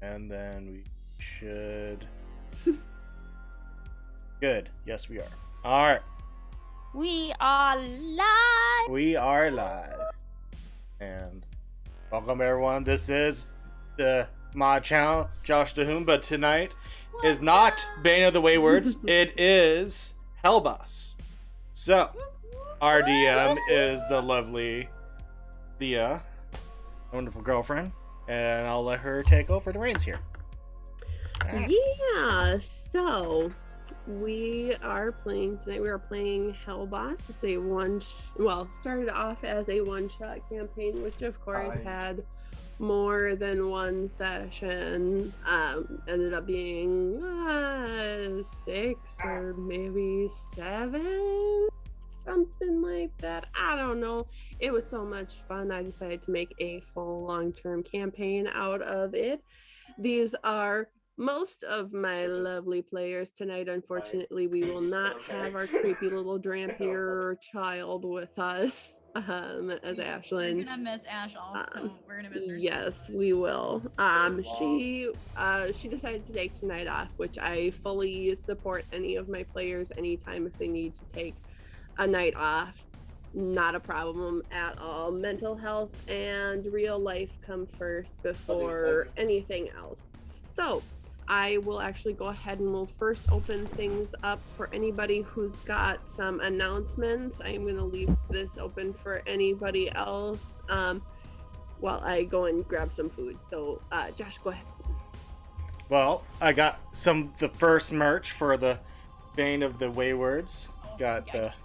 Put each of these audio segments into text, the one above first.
And then we should... Good. Yes, we are. All right. We are live. We are live. And welcome, everyone. This is the mod channel, Josh DeHoon, but tonight is not Bane of the Waywards. It is Hellboss. So, our DM is the lovely Leah, wonderful girlfriend, and I'll let her take over the reins here. Right. Yeah, so we are playing tonight. We are playing Hellboss. It's a started off as a one-shot campaign, which of course had more than one session. Ended up being 6 or maybe 7, something like that. I don't know. It was so much fun. I decided to make a full long-term campaign out of it. These are most of my lovely players tonight. Unfortunately, we will not have our creepy little Drampier child with us, as Ashlyn. We're gonna miss Ash also. We're gonna miss her. Yes, we will. She decided to take tonight off, which I fully support any of my players anytime if they need to take a night off. Not a problem at all. Mental health and real life come first before anything else. So I will actually go ahead and we'll first open things up for anybody who's got some announcements. I'm going to leave this open for anybody else while I go and grab some food. So Josh, go ahead. Well, I got the first merch for the Bane of the Waywards. Got the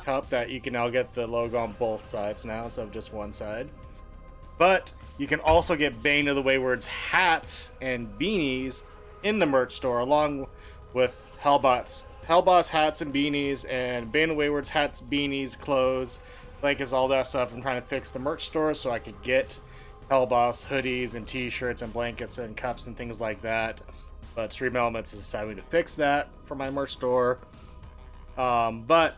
cup that you can now get the logo on both sides now, so just one side. But you can also get Bane of the Waywards hats and beanies in the merch store, along with Hellboss hats and beanies, and Bane of the Waywards hats, beanies, clothes, blankets, all that stuff. I'm trying to fix the merch store so I could get Hellboss hoodies and t-shirts and blankets and cups and things like that. But Stream Elements is deciding to fix that for my merch store. But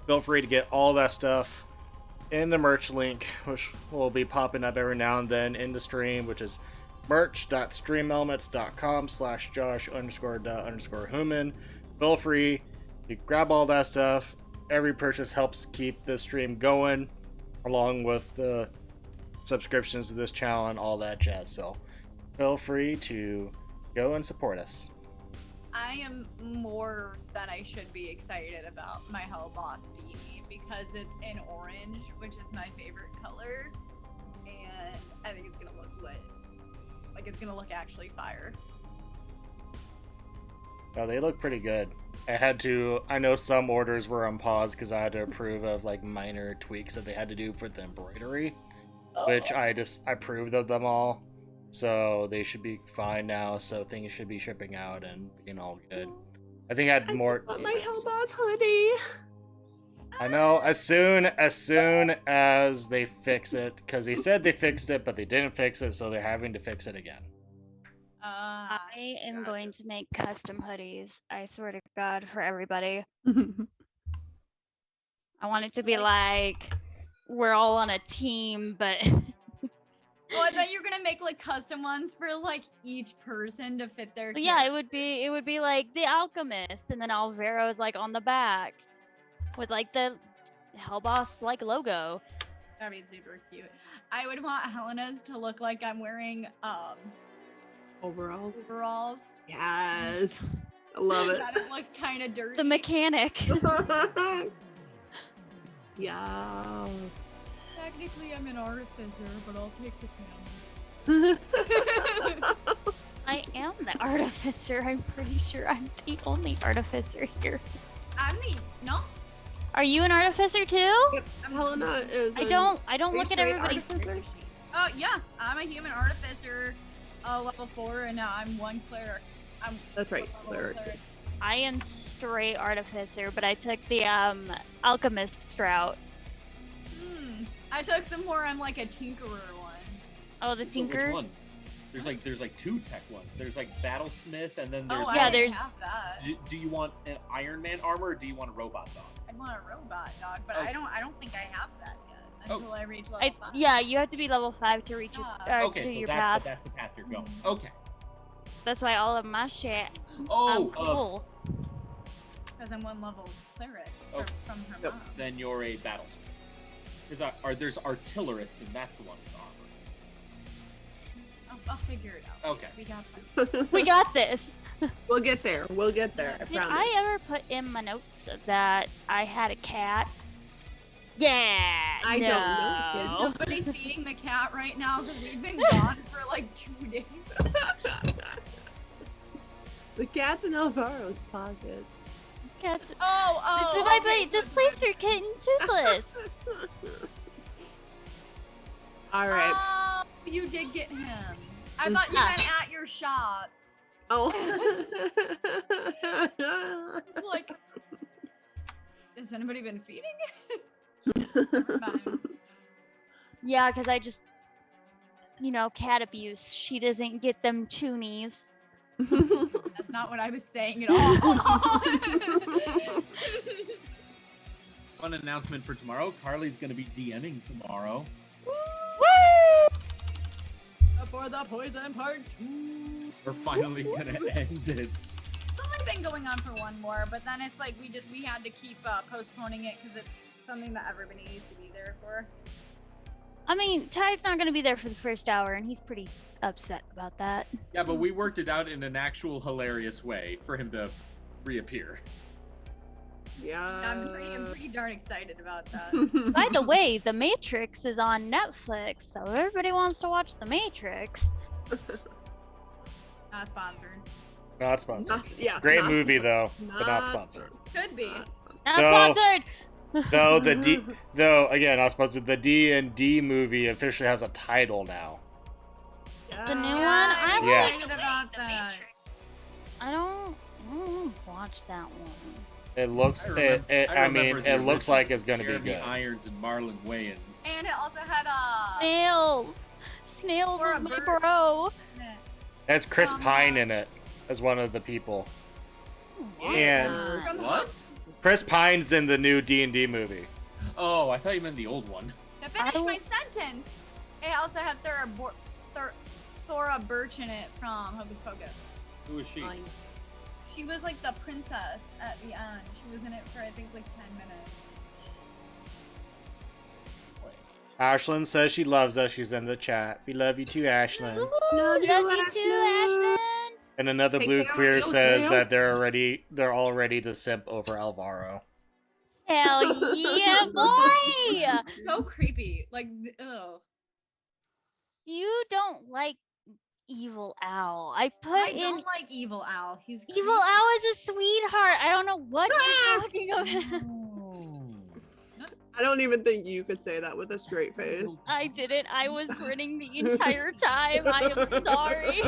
feel free to get all that stuff in the merch link, which will be popping up every now and then in the stream, which is merch.streamelements.com/Josh__Human. Feel free to grab all that stuff. Every purchase helps keep this stream going, along with the subscriptions to this channel and all that jazz. So feel free to go and support us. I am more than I should be excited about my Hellboss beanie because it's in orange, which is my favorite color, and I think it's gonna look lit. Like, it's gonna look actually fire. Oh, they look pretty good. I know some orders were on pause because I had to approve of like minor tweaks that they had to do for the embroidery, which I approved of them all. So they should be fine now, so things should be shipping out and being all good. I think I had more. Want my Hellboss hoodie. I know, as soon as they fix it, because they said they fixed it, but they didn't fix it, so they're having to fix it again. I am going to make custom hoodies. I swear to God, for everybody. I want it to be like we're all on a team, but. Oh, I thought you were gonna make like custom ones for like each person to fit their. Yeah, it would be like the Alchemist, and then Alvaro's like on the back, with like the Hellboss like logo. That'd be super cute. I would want Helena's to look like I'm wearing Overalls. Yes, I love it. That it looks kind of dirty. The mechanic. Yeah. Technically, I'm an artificer, but I'll take the camera. I am the artificer. I'm pretty sure I'm the only artificer here. No. Are you an artificer too? Helena is. I don't look at everybody's. Oh yeah, I'm a human artificer, level 4, and now I'm one cleric. That's right, cleric. I am straight artificer, but I took the alchemist route. I took the more I'm like a tinkerer one. Oh, the tinker. Which one? There's like 2 tech ones. There's like Battlesmith, and then there's. there's. Have that. Do you want an Iron Man armor, or do you want a robot dog? I want a robot dog, but I don't think I have that yet. until I reach level 5. Yeah, you have to be level 5 to reach your, Okay, to do so your that's path. that's the path you're going. Okay. That's why all of my shit. Oh, I'm cool. Because I'm 1 level cleric Oh. from her Yep. mom. Then you're a battlesmith. Because there's artillerist, and that's the one with armor. I'll figure it out. Okay. We got We got this. We'll get there. We'll get there. I Did promise. I ever put in my notes that I had a cat? Yeah. I don't know, Is no. nobody feeding the cat right now? Because we've been gone for like 2 days. The cat's in Alvaro's pocket. Cats. Oh, okay, Just place your kitten toothless. All right. Oh, you did get him. I thought you meant at your shop. Oh. Like, has anybody been feeding? Yeah, because I just, cat abuse. She doesn't get them toonies. That's not what I was saying at all. Fun announcement for tomorrow. Carly's going to be DMing tomorrow. For the poison part 2. We're finally going to end it. It's only been going on for 1 more, but then it's like we had to keep postponing it because it's something that everybody needs to be there for. I mean, Ty's not going to be there for the first hour, and he's pretty upset about that. Yeah, but we worked it out in an actual hilarious way for him to reappear. Yeah. I'm pretty darn excited about that. By the way, The Matrix is on Netflix, so if everybody wants to watch The Matrix. Not sponsored. Not sponsored. Yeah. Great not- movie though, but not sponsored. Could be. Not No. sponsored! Though again, not sponsored. The D&D movie officially has a title now. The new Yeah. one? I'm Yeah. excited about that. I don't watch that one. It looks. It looks like it's gonna be Jeremy good. Irons and Marlon Wayans. And it also had Snails! Snails Or is a my bird. bro! Has Chris Um, Pine in it as one of the people. And from What? Chris Pine's in the new D&D movie. Oh, I thought you meant the old one. To finish my sentence, it also had Thora Birch in it from Hocus Pocus. Who is she? Fine. She was like the princess at the end. She was in it for I think like 10 minutes. Ashlyn says she loves us. She's in the chat. We love you too, Ashlyn. Ooh, Love you, love you too, Ashlyn. Ashlyn! And another Hey, blue Kale, queer Kale, says Kale. that they're all ready to simp over Alvaro. Hell yeah, boy! So creepy. Like, ugh. You don't like Evil Owl. I put I in don't like Evil Owl. He's Evil Owl is a sweetheart. I don't know what you're talking about. I don't even think you could say that with a straight face. I didn't. I was grinning the entire time. I am sorry.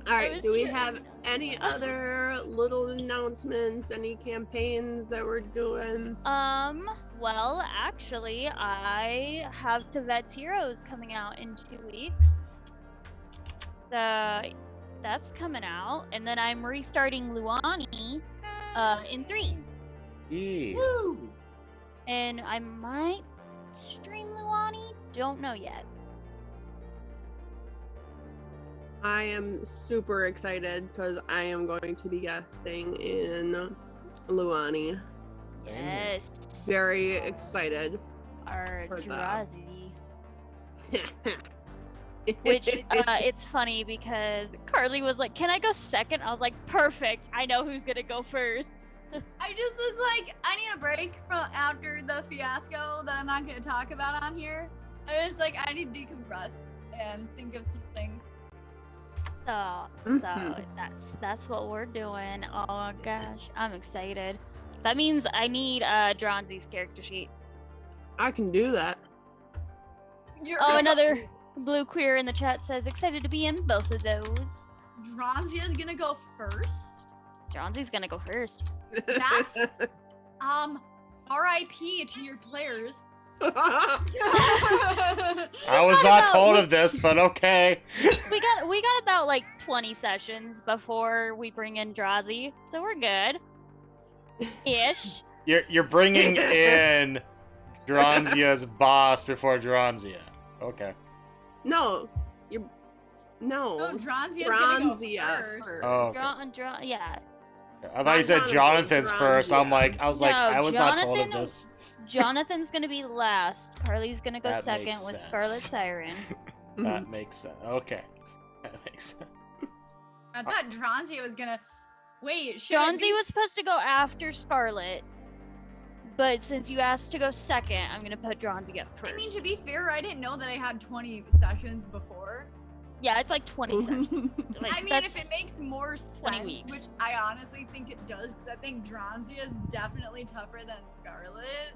All right, was do we trying. have any other little announcements, any campaigns that we're doing? Well, actually, I have Tevet's Heroes coming out in 2 weeks. That's coming out, and then I'm restarting Luani in 3. Yeah. Woo! And I might stream Luani, don't know yet. I am super excited because I am going to be guesting in Luani. Yes. Very excited. Our For that. Drazi. Which, it's funny because Carly was like, can I go second? I was like, perfect. I know who's gonna go first. I just was like, I need a break from after the fiasco that I'm not going to talk about on here. I was like, I need to decompress and think of some things. So Mhm. that's what we're doing. Oh my gosh, I'm excited. That means I need Dronzi's character sheet. I can do that. Oh, another blue queer in the chat says excited to be in both of those. Dronzia is gonna go first. Dronzi's gonna go first. That's R.I.P. to your players. I was not told of this, but okay. We got about like 20 sessions before we bring in Drazi, so we're good. Ish. You're bringing in Dronzia's boss before Dronzia. Okay. No, you're no. Oh, Dronzia's gonna go Dronzia first. Oh, okay. Yeah. I thought you said Not Jonathan's first. I was like, No, I was not told of Jonathan- this. Jonathan's gonna be last. Carly's gonna go That second makes with sense. Scarlet Siren. That makes sense. Okay. That makes sense. I thought Dronzia was gonna. Wait, should it Dronzy be was supposed to go after Scarlet, but since you asked to go second, I'm gonna put Dronzy up first. I mean, to be fair, I didn't know that I had 20 sessions before. Yeah, it's like 20 seconds. Like, I mean, that's- if it makes more 20 sense, weeks. which I honestly think it does, because I think Dronzia is definitely tougher than Scarlet.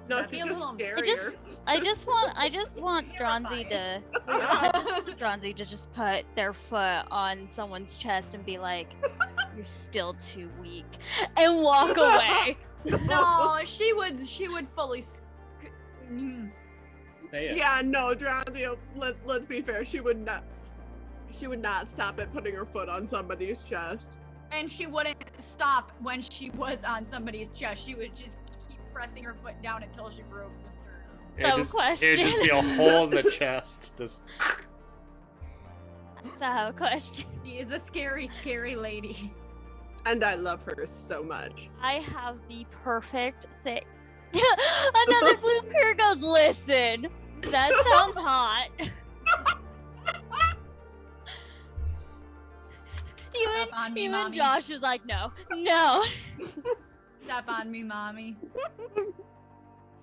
No, That'd be she's a little- scarier. I just want Dronzy to Dronzy to just put their foot on someone's chest and be like, "You're still too weak," and walk away. No, she would fully. Say it. Yeah, no, Dronzia. Let's be fair. She would not stop at putting her foot on somebody's chest. And she wouldn't stop when she was on somebody's chest. She would just keep pressing her foot down until she broke the sternum. It'd just be a hole in the chest. Just... That's a question. She is a scary, scary lady. And I love her so much. I have the perfect thing. Another blue cur goes, "Listen, that sounds hot." Step on me, even mommy. Josh is like, no. Step on me, mommy.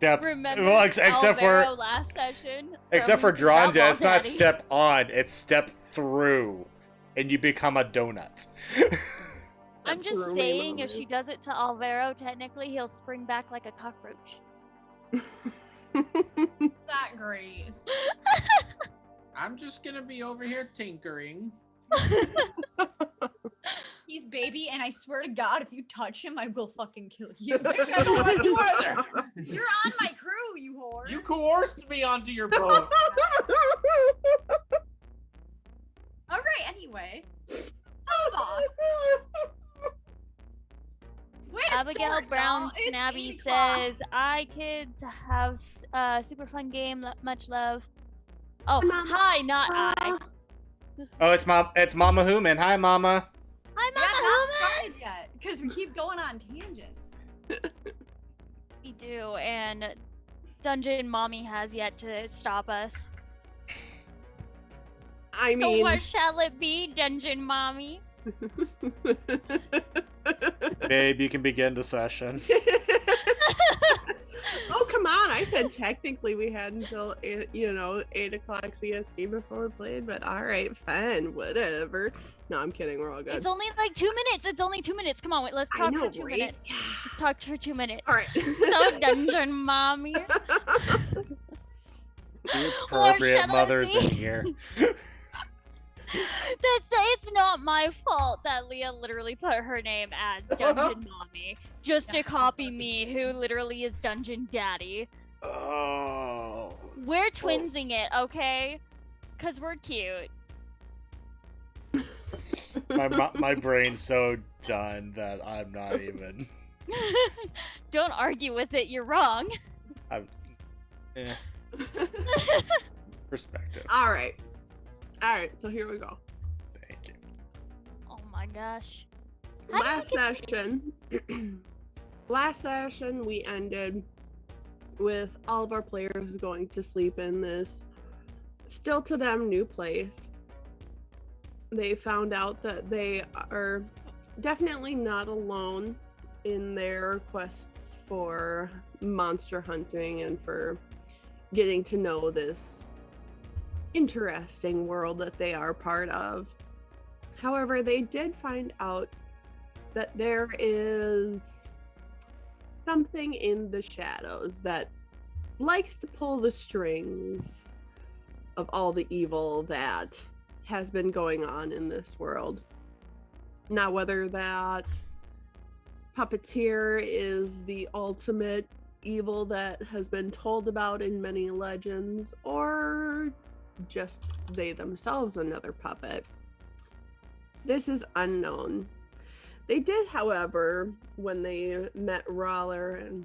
Remember well, except Alvaro for last session? except for from Outlaw Dronzia, it's not Daddy? step on, it's step through, and you become a donut. I'm just Threw me, saying, if mommy. she does it to Alvaro, technically he'll spring back like a cockroach. That great. I'm just gonna be over here tinkering. He's baby, and I swear to God, if you touch him, I will fucking kill you. I don't want to either. You're on my crew, you whore. You coerced me onto your boat. All right. Anyway. Oh, boss. Way to Abigail start, Brown y'all. It's Snabby 8 o'clock. says, "I kids have super fun game, much love." Oh, Mama. hi, not I. Oh, it's Mama Human. Hi, Mama. Hi, Yeah, Mama not Human. started yet, because we keep going on tangents. We do, and Dungeon Mommy has yet to stop us. I So mean, what shall it be, Dungeon Mommy? Babe, you can begin the session. oh come on! I said technically we had until 8 o'clock CST before we played, but all right, fine, whatever. No, I'm kidding. We're all good. It's only like 2 minutes. It's only 2 minutes. Come on, wait, let's I talk know, for 2 right? minutes. Let's talk for 2 minutes. All right. So Dungeon Mommy. The Or appropriate shall it mothers be? in here. It's not my fault that Leah literally put her name as Dungeon Mommy just to Yeah, copy sorry. me, who literally is Dungeon Daddy. Oh. We're twinsing it, okay? Cause we're cute. My brain's so done that I'm not even. Don't argue with it. You're wrong. Eh, perspective. All right. So here we go. Thank you. Oh my gosh. Last session we ended with all of our players going to sleep in this still to them new place. They found out that they are definitely not alone in their quests for monster hunting and for getting to know this interesting world that they are part of. However, they did find out that there is something in the shadows that likes to pull the strings of all the evil that has been going on in this world. Now, whether that puppeteer is the ultimate evil that has been told about in many legends, or just they themselves another puppet, this is unknown. They did, however, when they met Roller and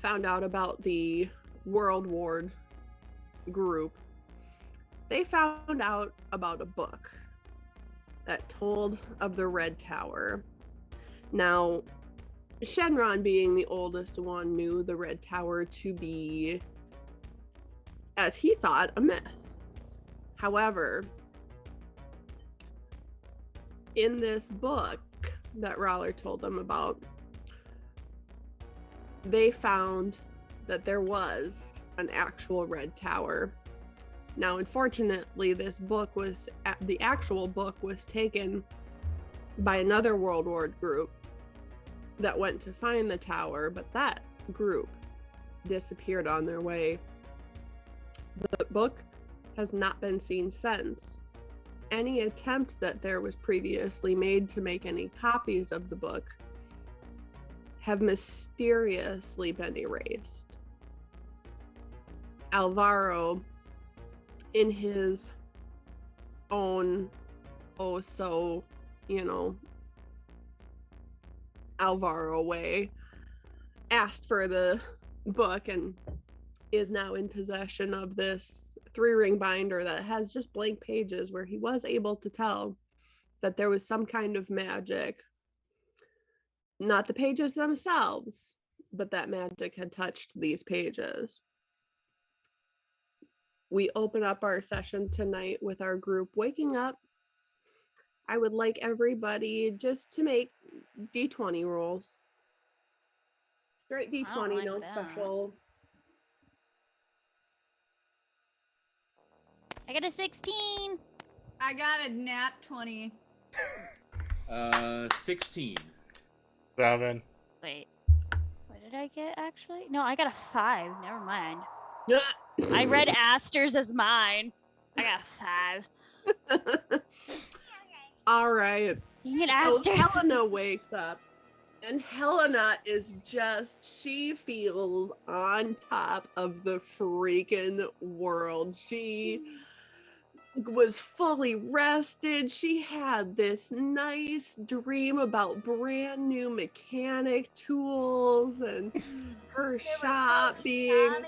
found out about the World Ward group, they found out about a book that told of the Red Tower. Now, Shenron, being the oldest one, knew the Red Tower to be, as he thought, a myth. However, in this book that Roller told them about, they found that there was an actual Red Tower. Now, unfortunately, the actual book was taken by another World War group that went to find the tower, but that group disappeared on their way. The book has not been seen since. Any attempt that there was previously made to make any copies of the book have mysteriously been erased. Alvaro, in his own, Alvaro way, asked for the book and is now in possession of this 3-ring binder that has just blank pages, where he was able to tell that there was some kind of magic. Not the pages themselves, but that magic had touched these pages. We open up our session tonight with our group waking up. I would like everybody just to make D20 rolls. Straight D20, like no that. special. I got a 16. I got a nat 20. 16. 7. Wait, what did I get actually? No, I got a 5. Never mind. I read Aster's as mine. I got a 5. All right. Dang it, So Aster. Helena wakes up, and Helena is she feels on top of the freaking world. She was fully rested. She had this nice dream about brand new mechanic tools and her shop being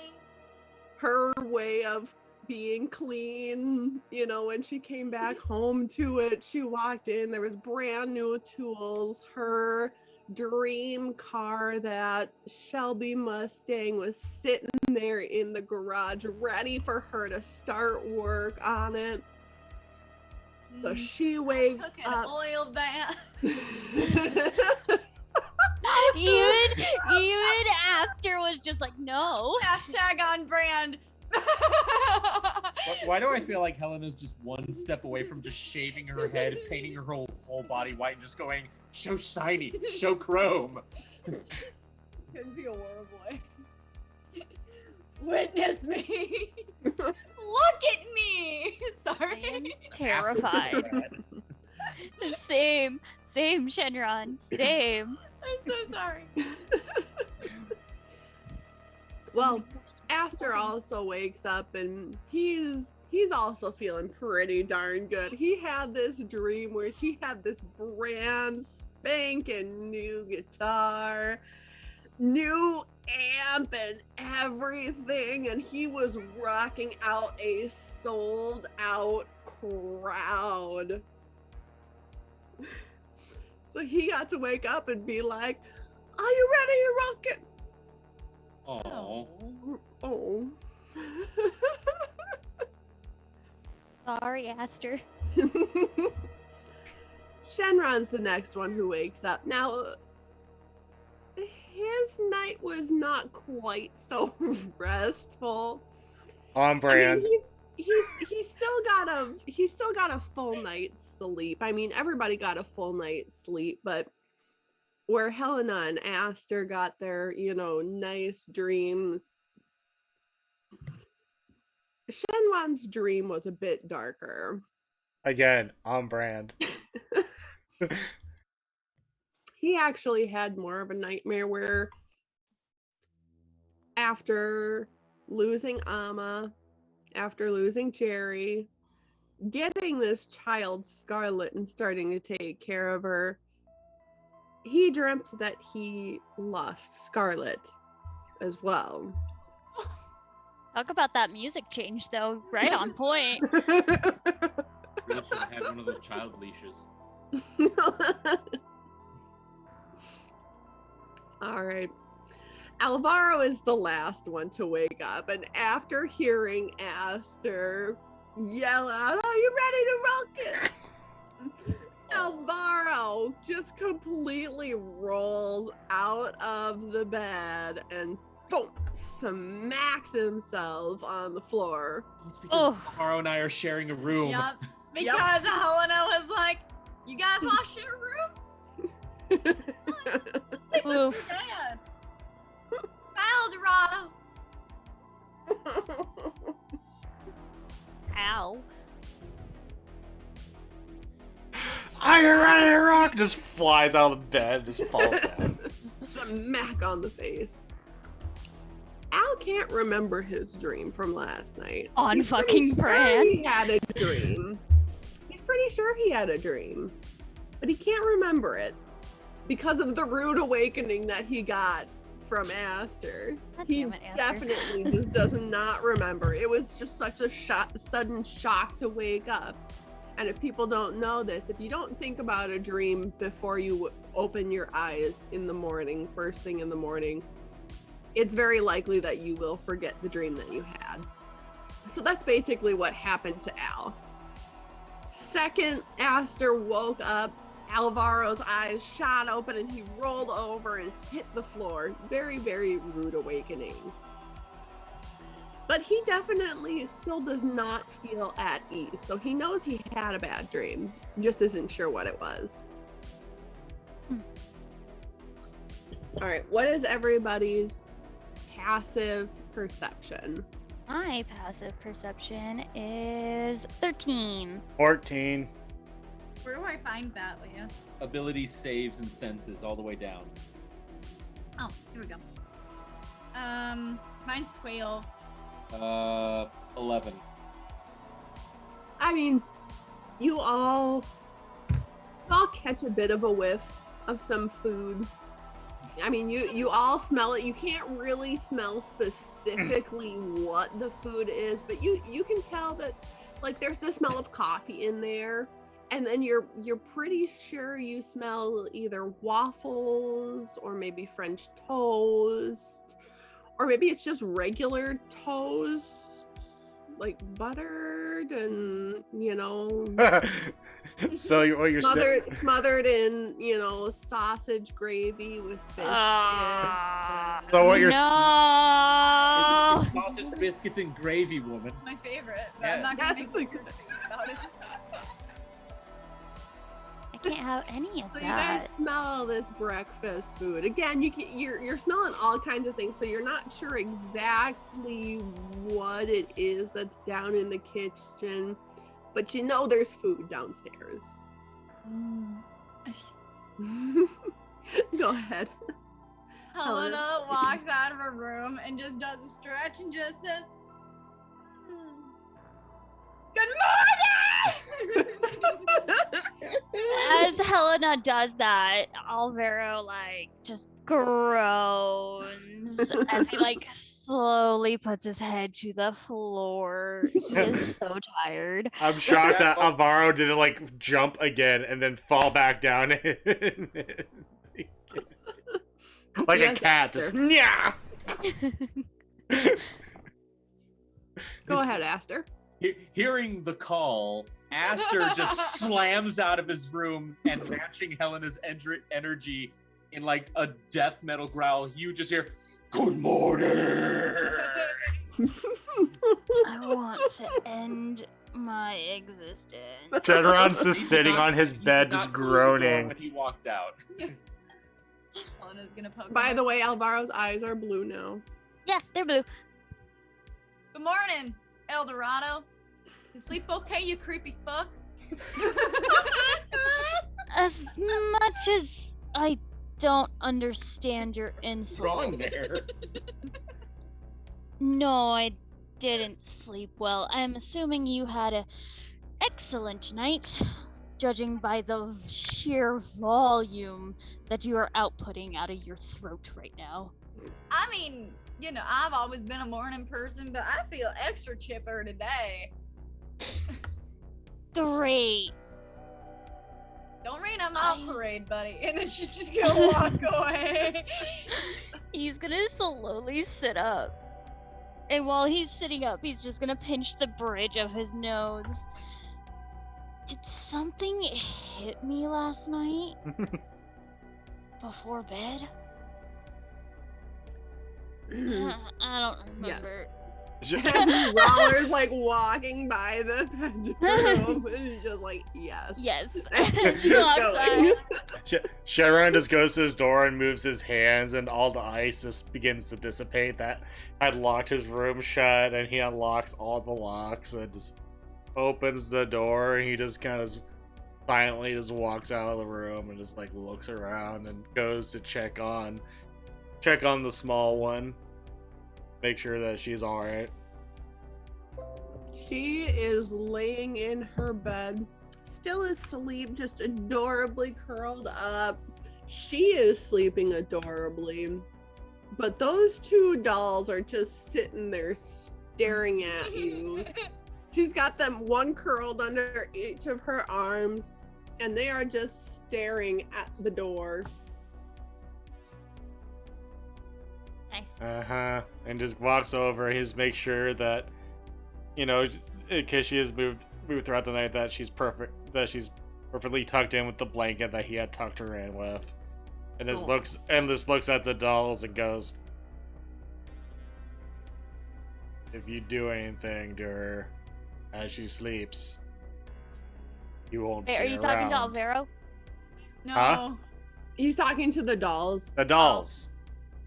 her way of being clean. When she came back home to it, she walked in, there was brand new tools. Her dream car, that Shelby Mustang, was sitting there in the garage ready for her to start work on it. So she wakes I took an up. oil bath. even Aster was just like, no. Hashtag on brand. Why do I feel like Helena's just one step away from just shaving her head, painting her whole body white, and just going, so shiny, so chrome? Couldn't be a war boy. Witness me. Look at me. Sorry. I am terrified. Same, Shenron, same. I'm so sorry. Well, Aster also wakes up, and he's also feeling pretty darn good. He had this dream where he had this brand spanking new guitar, new amp and everything, and he was rocking out a sold out crowd. So he got to wake up and be like, "Are you ready to rock it?" Oh. Oh. Sorry, Aster. Shenron's the next one who wakes up. Now, his night was not quite so restful. On brand. I mean, he still got a full night's sleep. I mean, everybody got a full night's sleep, but where Helena and Aster got their, nice dreams, Shenwan's dream was a bit darker. Again, on brand. He actually had more of a nightmare where, after losing Amma, after losing Jerry, getting this child Scarlet and starting to take care of her, he dreamt that he lost Scarlet as well. Talk about that music change, though. Right on point. Really should have had one of those child leashes. All right. Alvaro is the last one to wake up, and after hearing Aster yell out, "Are you ready to rock it?" Alvaro just completely rolls out of the bed and boom, smacks himself on the floor. It's because Alvaro and I are sharing a room. Yep. Because Helena was like, "You guys want to share a room?" Sleep with your Oof. dad. Bye, Eldorado. Ow. Are you ready to rock? Just flies out of the bed, just falls down. Smack on the face. Al can't remember his dream from last night. On He's pretty fucking sure brand. He had a dream. He's pretty sure he had a dream, but he can't remember it because of the rude awakening that he got from Aster. God He damn it, Aster. definitely just does not remember. It was just such a sudden shock to wake up. And if people don't know this, if you don't think about a dream before you open your eyes in the morning, first thing in the morning, it's very likely that you will forget the dream that you had. So that's basically what happened to Al. Second, Aster woke up, Alvaro's eyes shot open and he rolled over and hit the floor. Very, very rude awakening. But he definitely still does not feel at ease. So he knows he had a bad dream, just isn't sure what it was. All right, what is everybody's passive perception? My passive perception is 13. 14. Where do I find that, Leah? Ability, saves, and senses all the way down. Oh, here we go. Mine's 12. 11. I mean, you all catch a bit of a whiff of some food. I mean, you all smell it. You can't really smell specifically what the food is, but you can tell that, like, there's the smell of coffee in there, and then you're pretty sure you smell either waffles or maybe French toast, or maybe it's just regular toast, like buttered and, So what you're saying? smothered in, sausage gravy with biscuits. So what you're No. Sausage, biscuits, and gravy, woman. My favorite, but Yeah. I'm not gonna That's make weird things about it. I can't have any of So you guys that. smell this breakfast food. Again, you're smelling all kinds of things, so you're not sure exactly what it is that's down in the kitchen, but you know there's food downstairs. Go ahead. Helena walks out of her room and just does a stretch and just says, "Good morning!" As Helena does that, Alvaro just groans as he slowly puts his head to the floor. He is so tired. I'm shocked that Alvaro didn't jump again and then fall back down. Like Yes, a cat, just yeah. Go ahead, Aster. Hearing the call, Aster just slams out of his room and matching Helena's energy in a death metal growl. You just hear, "Good morning!" I want to end my existence. Jedron's just He did sitting not- on his he did bed, not just close the door groaning. when he walked out. Helena's gonna poke By him. the way, Alvaro's eyes are blue now. Yeah, they're blue. Good morning, Eldorado. You sleep okay, you creepy fuck? As much as I don't understand your What's wrong insult. there? No, I didn't sleep well. I'm assuming you had an excellent night. judging by the sheer volume that you are outputting out of your throat right now. I mean, you know, I've always been a morning person, but I feel extra chipper today. Great. Don't rain on my parade, buddy. And then she's just gonna walk away. He's gonna slowly sit up. And while he's sitting up, he's just gonna pinch the bridge of his nose. Did something hit me last night? Before bed? I don't remember. Roller's like walking by the bedroom and he's just like, yes. Yes. Just going. Sharon just goes to his door and moves his hands, and all the ice just begins to dissipate. That had locked his room shut, and he unlocks all the locks and just opens the door, and he just kind of silently just walks out of the room and just like looks around and goes to check on the small one, make sure that she's all right. She is laying in her bed, still asleep, just adorably curled up. She is sleeping adorably, but those two dolls are just sitting there staring at you. She's got them one curled under each of her arms, and they are just staring at the door. Nice. And just walks over and just makes sure that, you know, in case she has moved throughout the night, that she's perfectly tucked in with the blanket that he had tucked her in with. And just looks at the dolls and goes, if you do anything to her as she sleeps, you won't Wait, be are you talking to around." Alvaro? No. Huh? He's talking to the dolls. The dolls.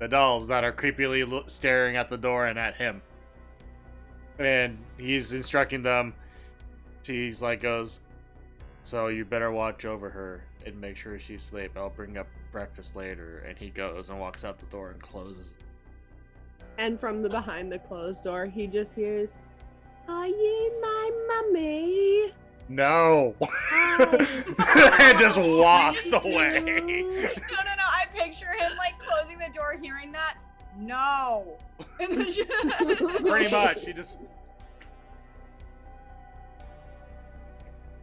The dolls that are creepily staring at the door and at him. And he's instructing them. He's like, goes, so you better watch over her and make sure she's asleep. I'll bring up breakfast later. And he goes and walks out the door and closes. And from the behind the closed door, he just hears, "Are you my mummy?" No. And just walks away. No. I picture him like closing the door, hearing that. No. And then Pretty much. He just.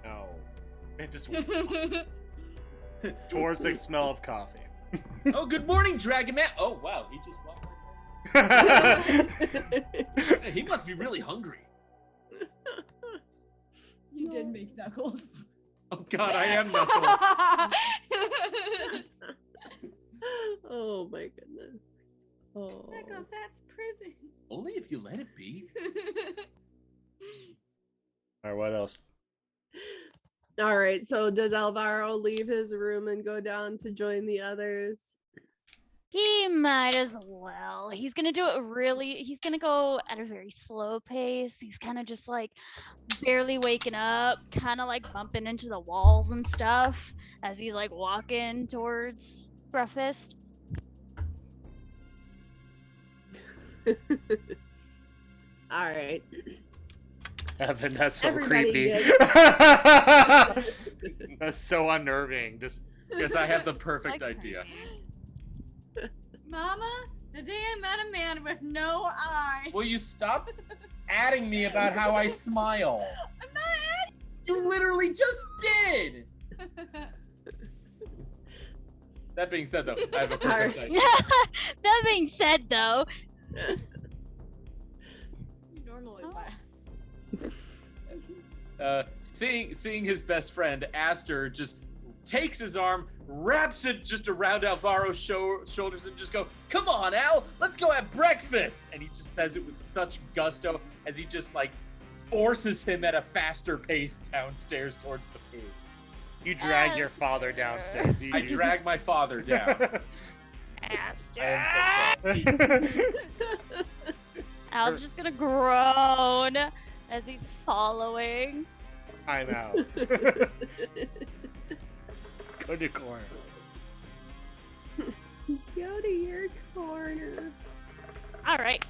No. And just towards the smell of coffee. Oh, good morning, Dragon Man. Oh, wow. He just walked right by. He must be really hungry. You did make Knuckles. Oh, God, I am Knuckles. Oh my goodness. Oh. Knuckles, that's prison. Only if you let it be. Alright, what else? All right, so does Alvaro leave his room and go down to join the others? He might as well. He's gonna go at a very slow pace. He's kind of just like barely waking up, kind of like bumping into the walls and stuff as he's like walking towards breakfast. All right. Evan, that's so Everybody creepy. gets- That's so unnerving. Just Because I have the perfect Like idea. Mama, today I met a man with no eye. Will you stop adding me about how I smile? I'm not adding. You literally just did! That being said, though, I have a perfect idea. That being said, though, Normally, Seeing his best friend, Aster, just takes his arm, wraps it just around Alvaro's shoulders and just go, "Come on, Al, let's go have breakfast!" And he just says it with such gusto as he just like forces him at a faster pace downstairs towards the food. you drag your father downstairs. I drag my father down. Aster. I am so sorry. Al's just gonna groan as he's following. I'm out. Go to corner. Go to your corner. All right.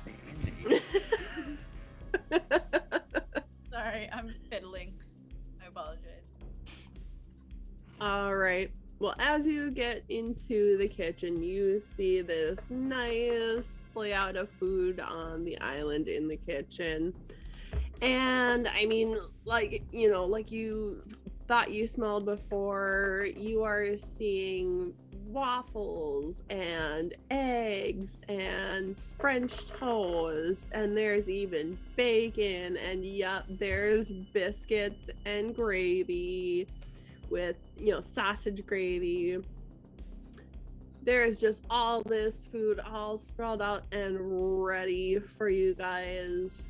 Sorry, I'm fiddling. I apologize. All right. Well, as you get into the kitchen, you see this nice layout of food on the island in the kitchen. And I mean, like, like you thought you smelled before, you are seeing waffles and eggs and French toast, and there's even bacon, and yep, there's biscuits and gravy with, sausage gravy. There's just all this food all sprawled out and ready for you guys.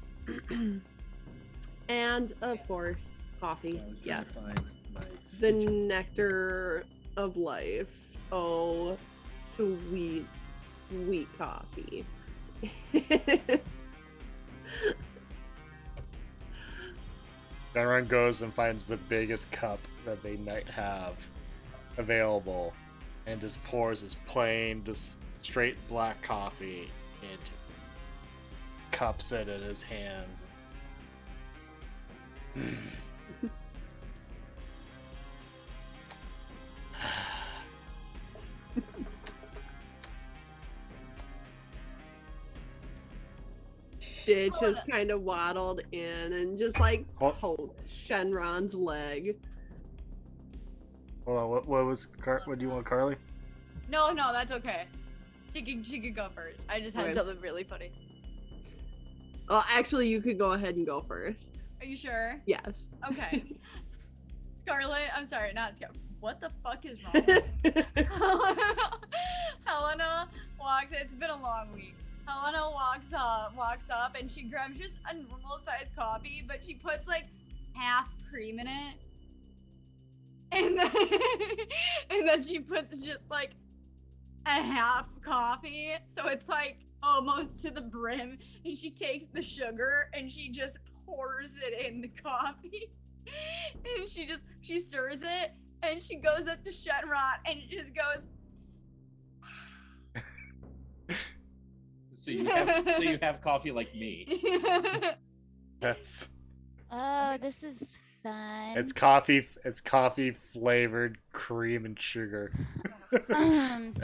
And of course, coffee. I was trying Yes. to find my The feature. nectar of life. Oh, sweet, sweet coffee. Everyone goes and finds the biggest cup that they might have available and just pours this plain, just straight black coffee into cups it in his hands. Ditch is kind of waddled in and just like Oh. pokes Shenron's leg. Hold on, what do you want, Carly? No, that's okay. She could go first. I just had Okay. something really funny. Oh, actually, you could go ahead and go first. Are you sure? Yes. Okay. Scarlet, I'm sorry, not Scarlet. What the fuck is wrong with Helena walks, it's been a long week. Helena walks up and she grabs just a normal sized coffee, but she puts like half cream in it. And then she puts just like a half coffee. So it's like almost to the brim. And she takes the sugar and she just pours it in the coffee. And she stirs it and she goes up to Shenron and it just goes. So you have coffee like me. That's Oh, this is fun. it's coffee flavored cream and sugar. That's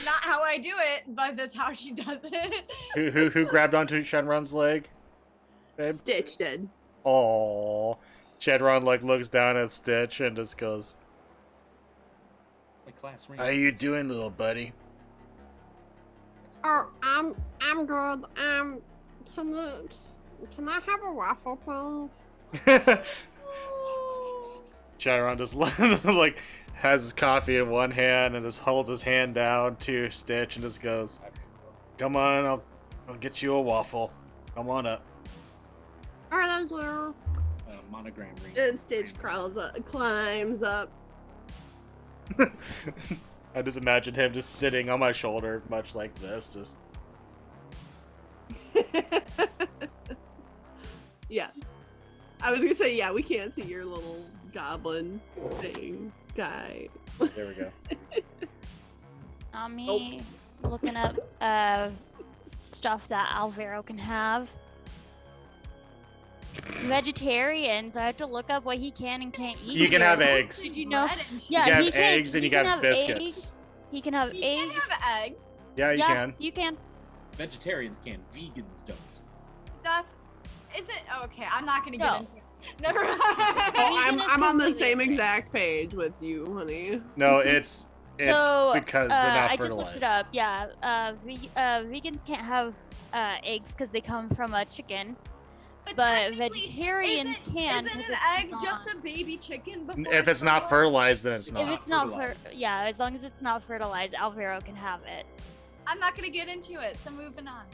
not how I do it, but that's how she does it. who grabbed onto Shenron's leg? Babe? Stitch did. Oh, Shenron like looks down at Stitch and just goes, My class ring. "How you doing, little buddy?" Oh, I'm good. Can I have a waffle, please? Shenron just like has his coffee in one hand and just holds his hand down to Stitch and just goes, "Come on, I'll get you a waffle. Come on up." Oh, thank you. Monogram ring. And Stitch climbs up. I just imagine him just sitting on my shoulder, much like this, just. Yes. I was gonna say, yeah, we can't see your little goblin thing guy. There we go. On me, looking up stuff that Alvaro can have. He's vegetarian, so I have to look up what he can and can't eat. You can have here. eggs. Did you know? Bread and Yeah, you can he have can- eggs and he you can can have have biscuits. eggs. He can have You eggs. can have eggs. Yeah, you yeah, can. you can. Vegetarians can, vegans don't. Is it okay? I'm not gonna No. get into it. Never mind. Oh, Vegan is I'm on the completely same different. exact page with you, honey. No, it's So, because they're not I just fertilized. looked it up. Yeah, vegans can't have eggs because they come from a chicken, but technically, vegetarians can. Isn't 'cause an it's egg not- just a baby chicken? Before If it's not fertilized, then it's If not. it's not fertilized. yeah, as long as it's not fertilized, Alvaro can have it. I'm not gonna get into it, so moving on.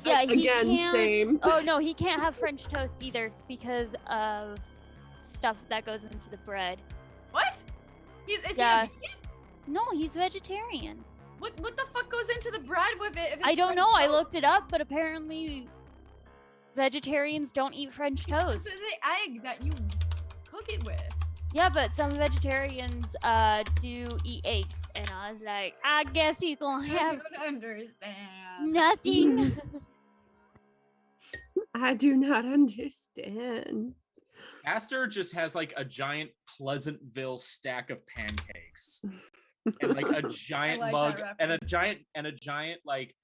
Yeah, he Again, can't. same. Oh no, he can't have French toast either because of stuff that goes into the bread. What? Is Yeah. he a vegan? No, he's vegetarian. What the fuck goes into the bread with it? If it's I don't French know. I toast? looked it up, but apparently vegetarians don't eat French toast. It's the egg that you cook it with. Yeah, but some vegetarians do eat eggs, and I was like, I guess he's gonna I have don't understand. nothing. I do not understand. Aster just has like a giant Pleasantville stack of pancakes. And like a giant like mug that and a giant like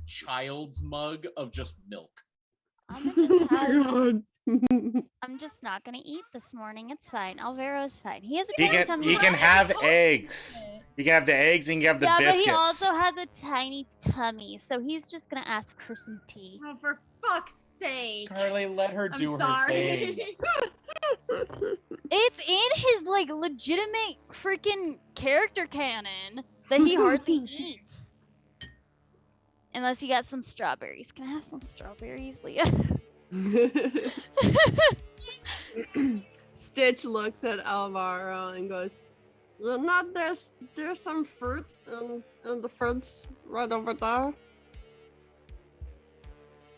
child's mug of just milk. I'm gonna just have. God. I'm just not gonna eat this morning. It's fine. Alvaro's fine. He has a He tiny can tummy. he can Right, have totally eggs. different. You can have the eggs and you can have the Yeah, biscuits. but he also has a tiny tummy, so he's just gonna ask for some tea. Oh, for fuck's sake. Carly, let her I'm do her sorry. thing. It's in his like legitimate freaking character canon that he hardly eats. Unless you got some strawberries. Can I have some strawberries, Leah? Stitch looks at Alvaro and goes, "Not there's some fruit in the fridge right over there."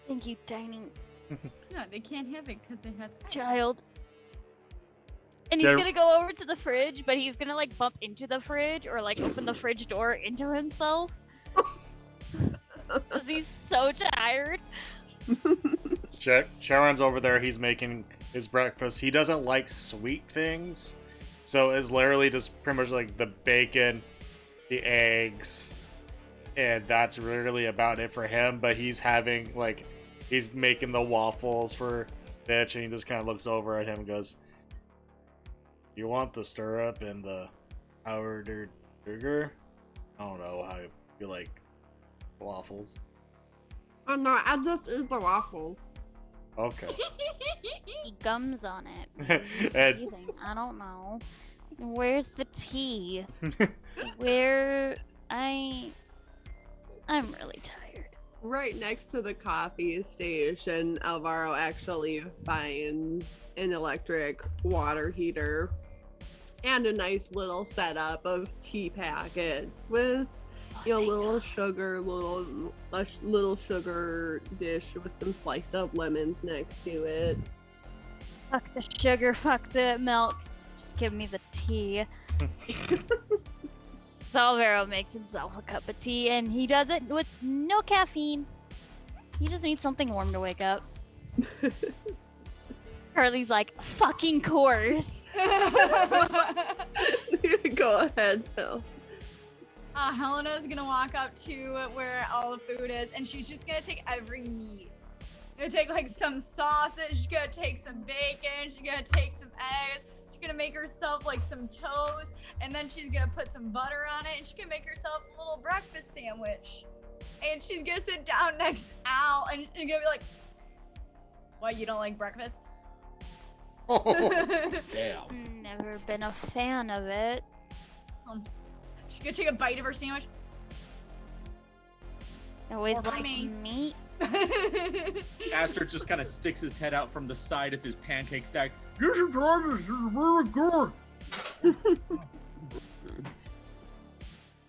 Thank you, tiny No, they can't have it because it has eggs. child. And he's There- gonna go over to the fridge, but he's gonna like bump into the fridge or like open the fridge door into himself. Cause he's so tired. Sharon's over there. He's making his breakfast. He doesn't like sweet things, so it's literally just pretty much like the bacon, the eggs, and that's really about it for him. But he's making the waffles for Stitch, and he just kind of looks over at him and goes, "You want the stirrup and the powdered sugar? I don't know how you like waffles." Oh no, I just eat the waffles. Okay. He gums on it. Maybe he's And- teething. I don't know. Where's the tea? I'm really tired. Right next to the coffee station, Alvaro actually finds an electric water heater and a nice little setup of tea packets with little sugar, little sugar dish with some sliced up lemons next to it. Fuck the sugar, fuck the milk. Just give me the tea. So Alvaro makes himself a cup of tea, and he does it with no caffeine. He just needs something warm to wake up. Carly's like, fucking course. Go ahead, Phil. Helena's gonna walk up to where all the food is, and she's just gonna take every meat. Gonna take like some sausage, she's gonna take some bacon, she's gonna take some eggs, she's gonna make herself like some toast, and then she's gonna put some butter on it, and she's gonna make herself a little breakfast sandwich. And she's gonna sit down next to Al, and she's gonna be like, "What, you don't like breakfast?" Oh, damn. Never been a fan of it. She's gonna take a bite of her sandwich. Always Or for liked me. meat. Aster just kind of sticks his head out from the side of his pancake stack. This is very good.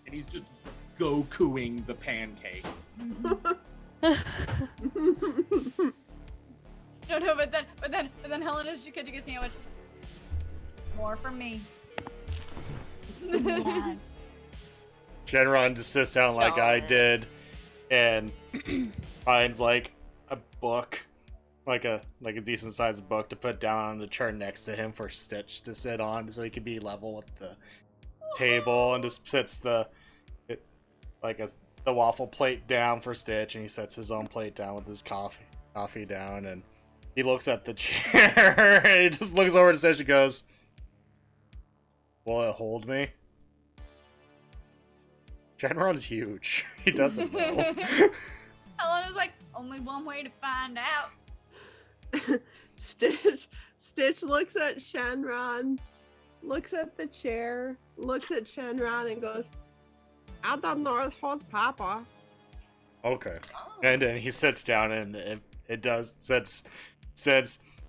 And he's just Gokuing the pancakes. No, but then Helena's just gonna take a sandwich. More from me. Yeah. Shenron just sits down like I did and finds like a book, like a decent sized book to put down on the chair next to him for Stitch to sit on so he could be level with the table, and just sits the waffle plate down for Stitch, and he sets his own plate down with his coffee down, and he looks at the chair and he just looks over to Stitch and goes, "Will it hold me?" Shenron's huge. He doesn't know. Helena's like, only one way to find out. Stitch looks at Shenron, looks at the chair, looks at Shenron and goes, "I don't know, it holds Papa." Okay. And then he sits down, and it does, since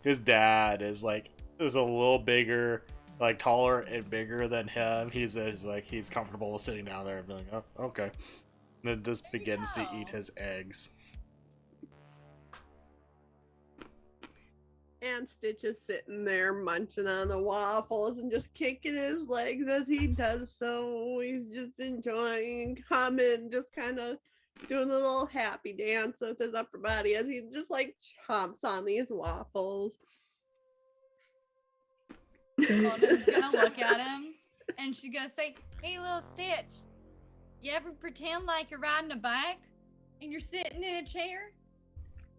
his dad is a little bigger, like taller and bigger than him, he's comfortable sitting down there and being like, "Oh, okay." And then just begins to eat his eggs. And Stitch is sitting there munching on the waffles and just kicking his legs as he does so. He's just enjoying, humming, just kind of doing a little happy dance with his upper body as he just like chomps on these waffles. Mona's gonna look at him and she's gonna say, "Hey, little Stitch, you ever pretend like you're riding a bike and you're sitting in a chair?"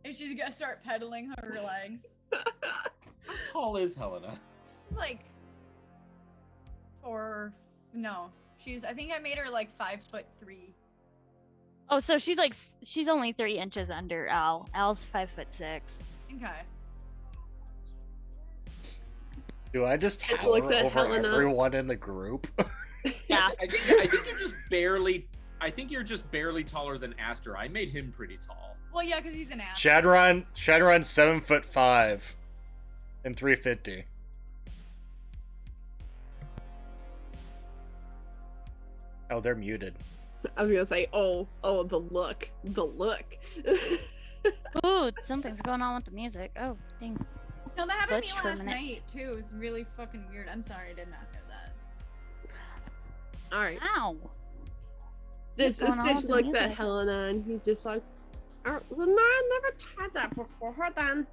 And she's gonna start pedaling her legs. How tall is Helena? She's like I think I made her like 5'3". Oh, so she's only 3 inches under Al. Al's 5'6". Okay. Do I just It tower looks at over Helena. everyone in the group? Yeah. I think you're just barely. I think you're just barely taller than Aster. I made him pretty tall. Well, yeah, because he's an ass. Shadowrun 7'5" and 350. Oh, they're muted. I was gonna say, oh, the look. Ooh, something's going on with the music. Oh, dang. No, that happened to Glitched me for a last minute. night too. It was really fucking weird. I'm sorry, I did not know that. All right. Ow. Stitch going on with the looks at music? Helena and he's just like, well, no, I never tried that before. Hold on.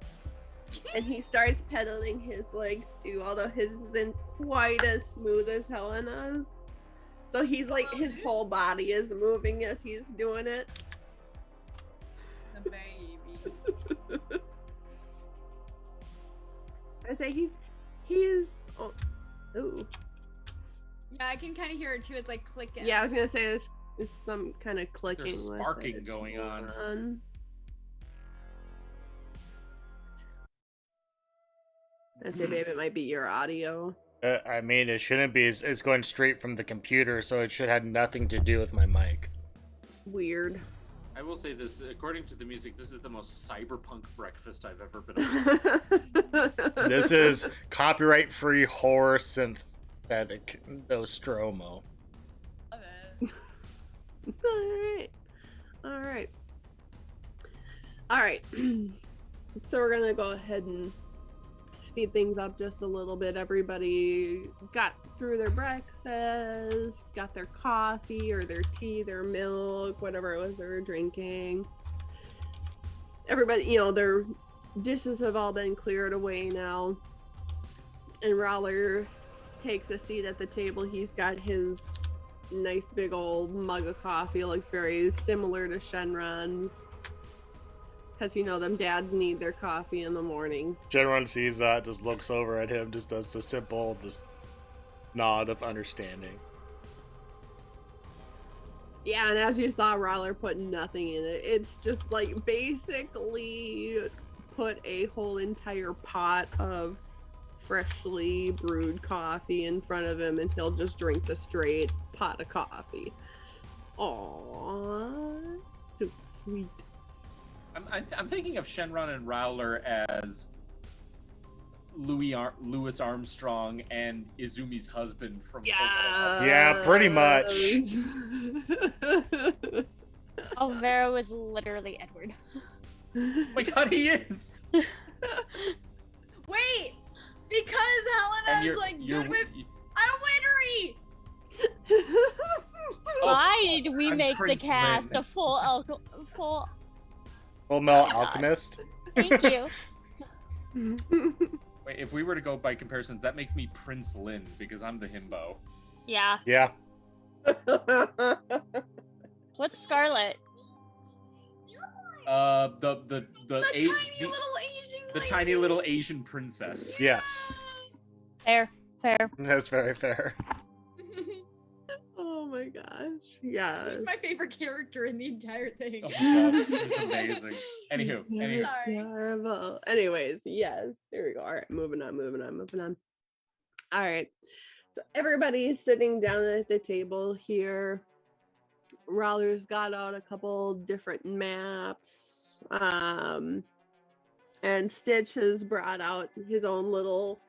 And he starts pedaling his legs too, although his isn't quite as smooth as Helena's. So he's like, his whole body is moving as he's doing it. The baby. I say he's oh, ooh. Yeah, I can kind of hear it too. It's like clicking. Yeah, I was gonna say there's some kind of clicking. There's with sparking it. going on. I say, babe, it might be your audio. I mean, it shouldn't be. It's going straight from the computer, so it should have nothing to do with my mic. Weird. I will say this: according to the music, this is the most cyberpunk breakfast I've ever been on. This is copyright-free horror synthetic Nostromo. Love it. All right. So we're gonna go ahead and speed things up just a little bit. Everybody got through their breakfast, got their coffee or their tea, their milk, whatever it was they were drinking. Everybody, their dishes have all been cleared away now. And Rowler takes a seat at the table. He's got his nice big old mug of coffee. It looks very similar to Shenron's. Because them dads need their coffee in the morning. Shenron sees that, just looks over at him, just does the simple, just nod of understanding. Yeah, and as you saw, Rowler put nothing in it. It's just like basically put a whole entire pot of freshly brewed coffee in front of him, and he'll just drink the straight pot of coffee. Aww, so sweet. I'm thinking of Shenron and Rowler as Louis Armstrong and Izumi's husband from Oklahoma. Yeah, pretty much. Alvaro was literally Edward. Oh my god, he is! Wait, because Helena's like good with Wittery. Why did we I'm make the Prince cast Lin. a full Full Metal God. Alchemist. Thank you. Wait, if we were to go by comparisons, that makes me Prince Lin because I'm the himbo. Yeah. Yeah. What's Scarlet? The Tiny tiny little Asian princess. Yes. Fair. That's very fair. Oh my gosh. Yeah. He's my favorite character in the entire thing. Oh my god, it's amazing. Anywho. Sorry. Adorable. Anyways, yes. There we go. All right, moving on. All right. So everybody's sitting down at the table here. Rowler's got out a couple different maps. And Stitch has brought out his own little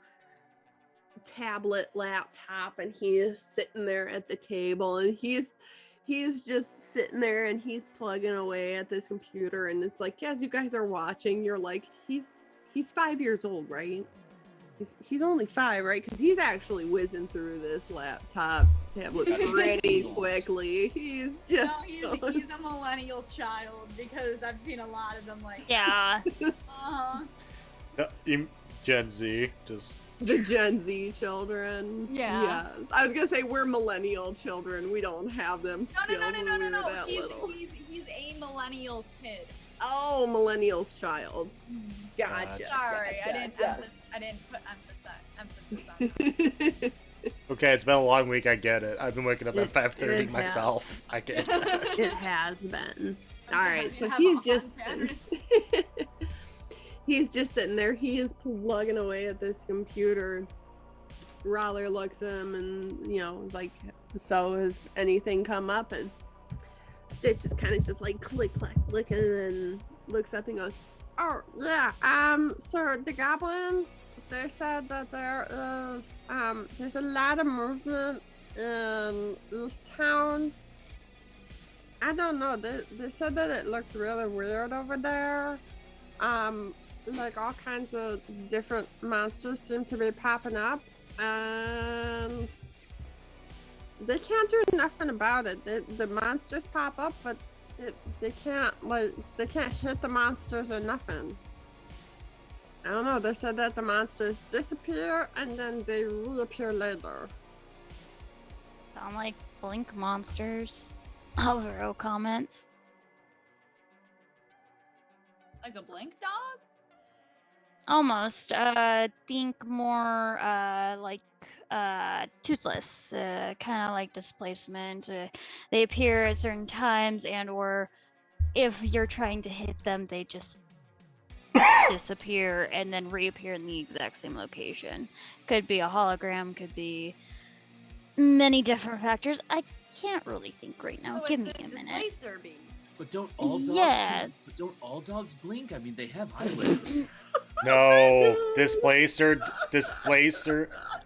tablet laptop, and he is sitting there at the table, and he's just sitting there and he's plugging away at this computer, and it's like, as you guys are watching, you're like, he's 5 years old, right? He's only 5, right? Because he's actually whizzing through this laptop tablet pretty quickly. He's just He's a millennial child because I've seen a lot of them like Yeah. Gen Z, just The Gen Z children. Yeah. Yes. I was gonna say we're millennial children. We don't have them No, skills no, no, no, when we no, were no. that He's little. a millennial's kid. Oh, millennials child. Gotcha. Sorry, I gotcha, didn't. yes. I didn't put emphasis on that. okay. It's been a long week. I get it. I've been waking up at It 5:30 has. myself. I get that. It has been. I'm All so right, happy so to have he's a just Saturday. he's just sitting there. He is plugging away at this computer. Roller looks at him and is like, "So has anything come up?" And Stitch is kind of just like click clack clicking and looks up and goes, "Oh yeah, so the goblins, they said that there's a lot of movement in East Town. I don't know. They said that it looks really weird over there. Like all kinds of different monsters seem to be popping up, and they can't do nothing about it. The monsters pop up, but they can't hit the monsters or nothing. I don't know. They said that the monsters disappear and then they reappear later." Sound like blink monsters. Alvaro comments. Like a blink dog? Almost. Think more like toothless. Kind of like displacement. They appear at certain times, and or if you're trying to hit them, they just disappear and then reappear in the exact same location. Could be a hologram. Could be many different factors. I can't really think right now. Oh, Give it's me a the minute. displacer beast. But don't all dogs? Yeah. But don't all dogs blink? I mean, they have eyelids. No, displacer.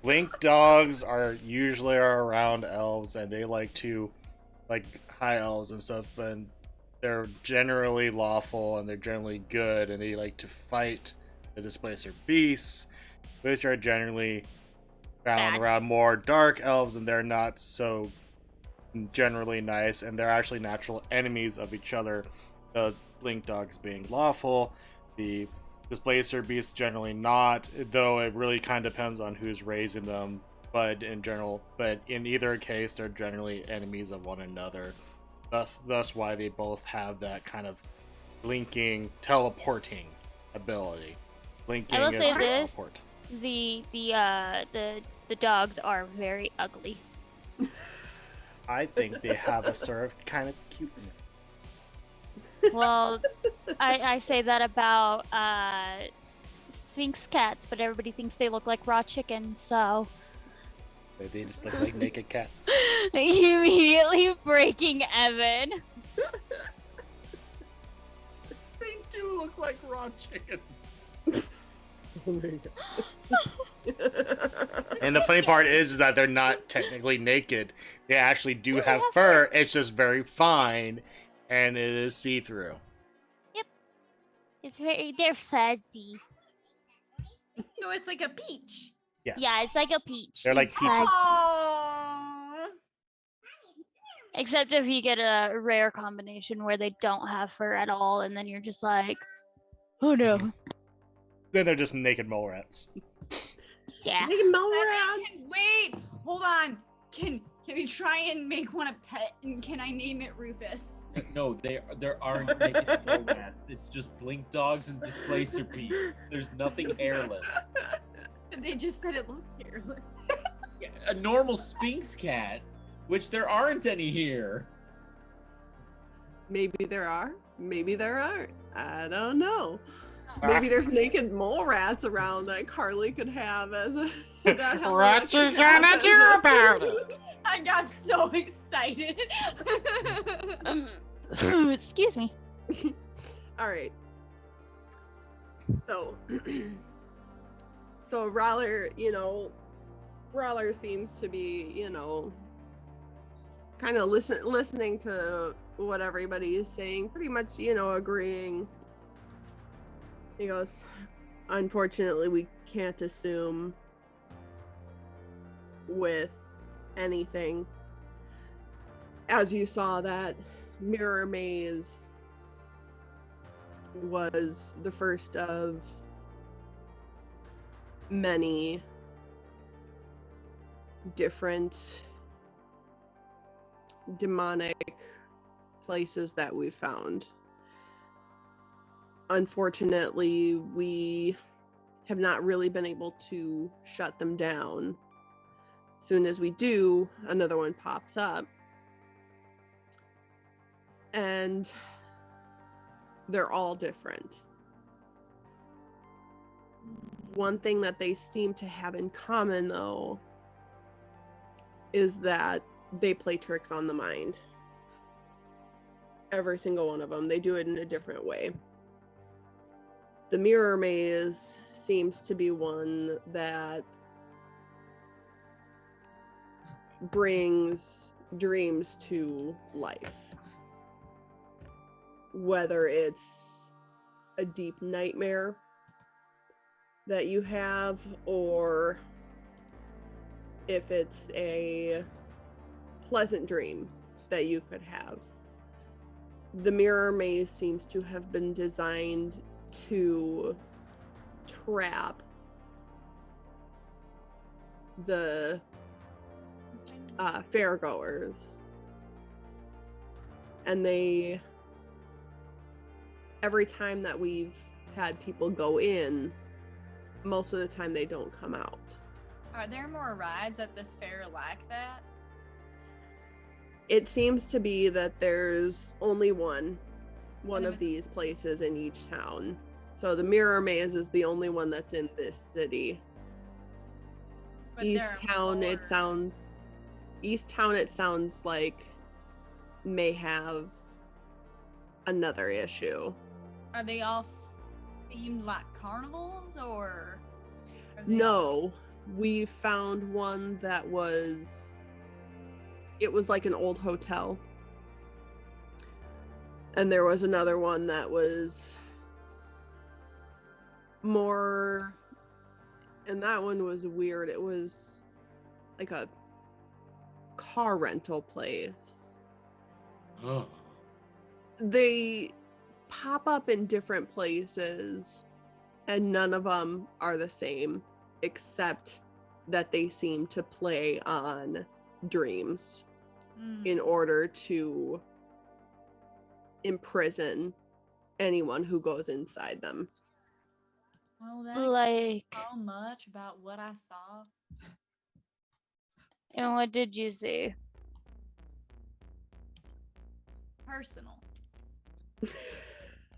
Link dogs are usually around elves, and they like high elves and stuff. But they're generally lawful and they're generally good, and they like to fight the displacer beasts, which are generally found Bad. around more dark elves, and they're not so generally nice, and they're actually natural enemies of each other. The blink dogs being lawful, the displacer beasts generally not, though it really kind of depends on who's raising them. But in either case, they're generally enemies of one another. Thus why they both have that kind of blinking, teleporting ability. Blinking I will is say to this. teleport. The dogs are very ugly. I think they have a sort of kind of cuteness. Well, I say that about Sphinx cats, but everybody thinks they look like raw chicken, so They just look like naked cats. immediately breaking Evan. They do look like raw chickens. Oh my god. And the funny part is that they're not technically naked. They actually do have fur. It's just very fine, and it is see-through. They're fuzzy. So it's like a peach. Yes. Yeah, it's like a peach. They're like It's peaches. fuzzy. Aww. Except if you get a rare combination where they don't have fur at all, and then you're just like, oh no. Then they're just naked mole rats. Yeah. Naked mole I rats. mean, wait, hold on. Can we try and make one a pet? And can I name it Rufus? No, there aren't naked mole rats. It's just blink dogs and displacer beasts. There's nothing hairless. They just said it looks hairless. A normal Sphinx cat, which there aren't any here. Maybe there are. Maybe there aren't. I don't know. Maybe there's naked mole rats around that Carly could have as a. That Helena What could you gonna have do as a- about it? I got so excited. Excuse me. All right. So, so Roller, Roller seems to be, kind of listening to what everybody is saying, pretty much, agreeing. He goes, unfortunately, we can't assume with anything. As you saw, that mirror maze was the first of many different demonic places that we found. Unfortunately, we have not really been able to shut them down. Soon as we do, another one pops up. And they're all different. One thing that they seem to have in common, though, is that they play tricks on the mind. Every single one of them. They do it in a different way. The mirror maze seems to be one that brings dreams to life. Whether it's a deep nightmare that you have, or if it's a pleasant dream that you could have. The mirror maze seems to have been designed to trap the fairgoers. And every time that we've had people go in, most of the time they don't come out. Are there more rides at this fair like that? It seems to be that there's only one of these places in each town. So the Mirror Maze is the only one that's in this city. But East Town, it sounds like may have another issue. Are they all themed like carnivals, or? No, we found one that was like an old hotel. And there was another one that was more, and that one was weird. It was like a car rental place. Oh. They pop up in different places, and none of them are the same, except that they seem to play on dreams in order to imprison anyone who goes inside them. Well, that Like, so much about what I saw. and what did you see? Personal.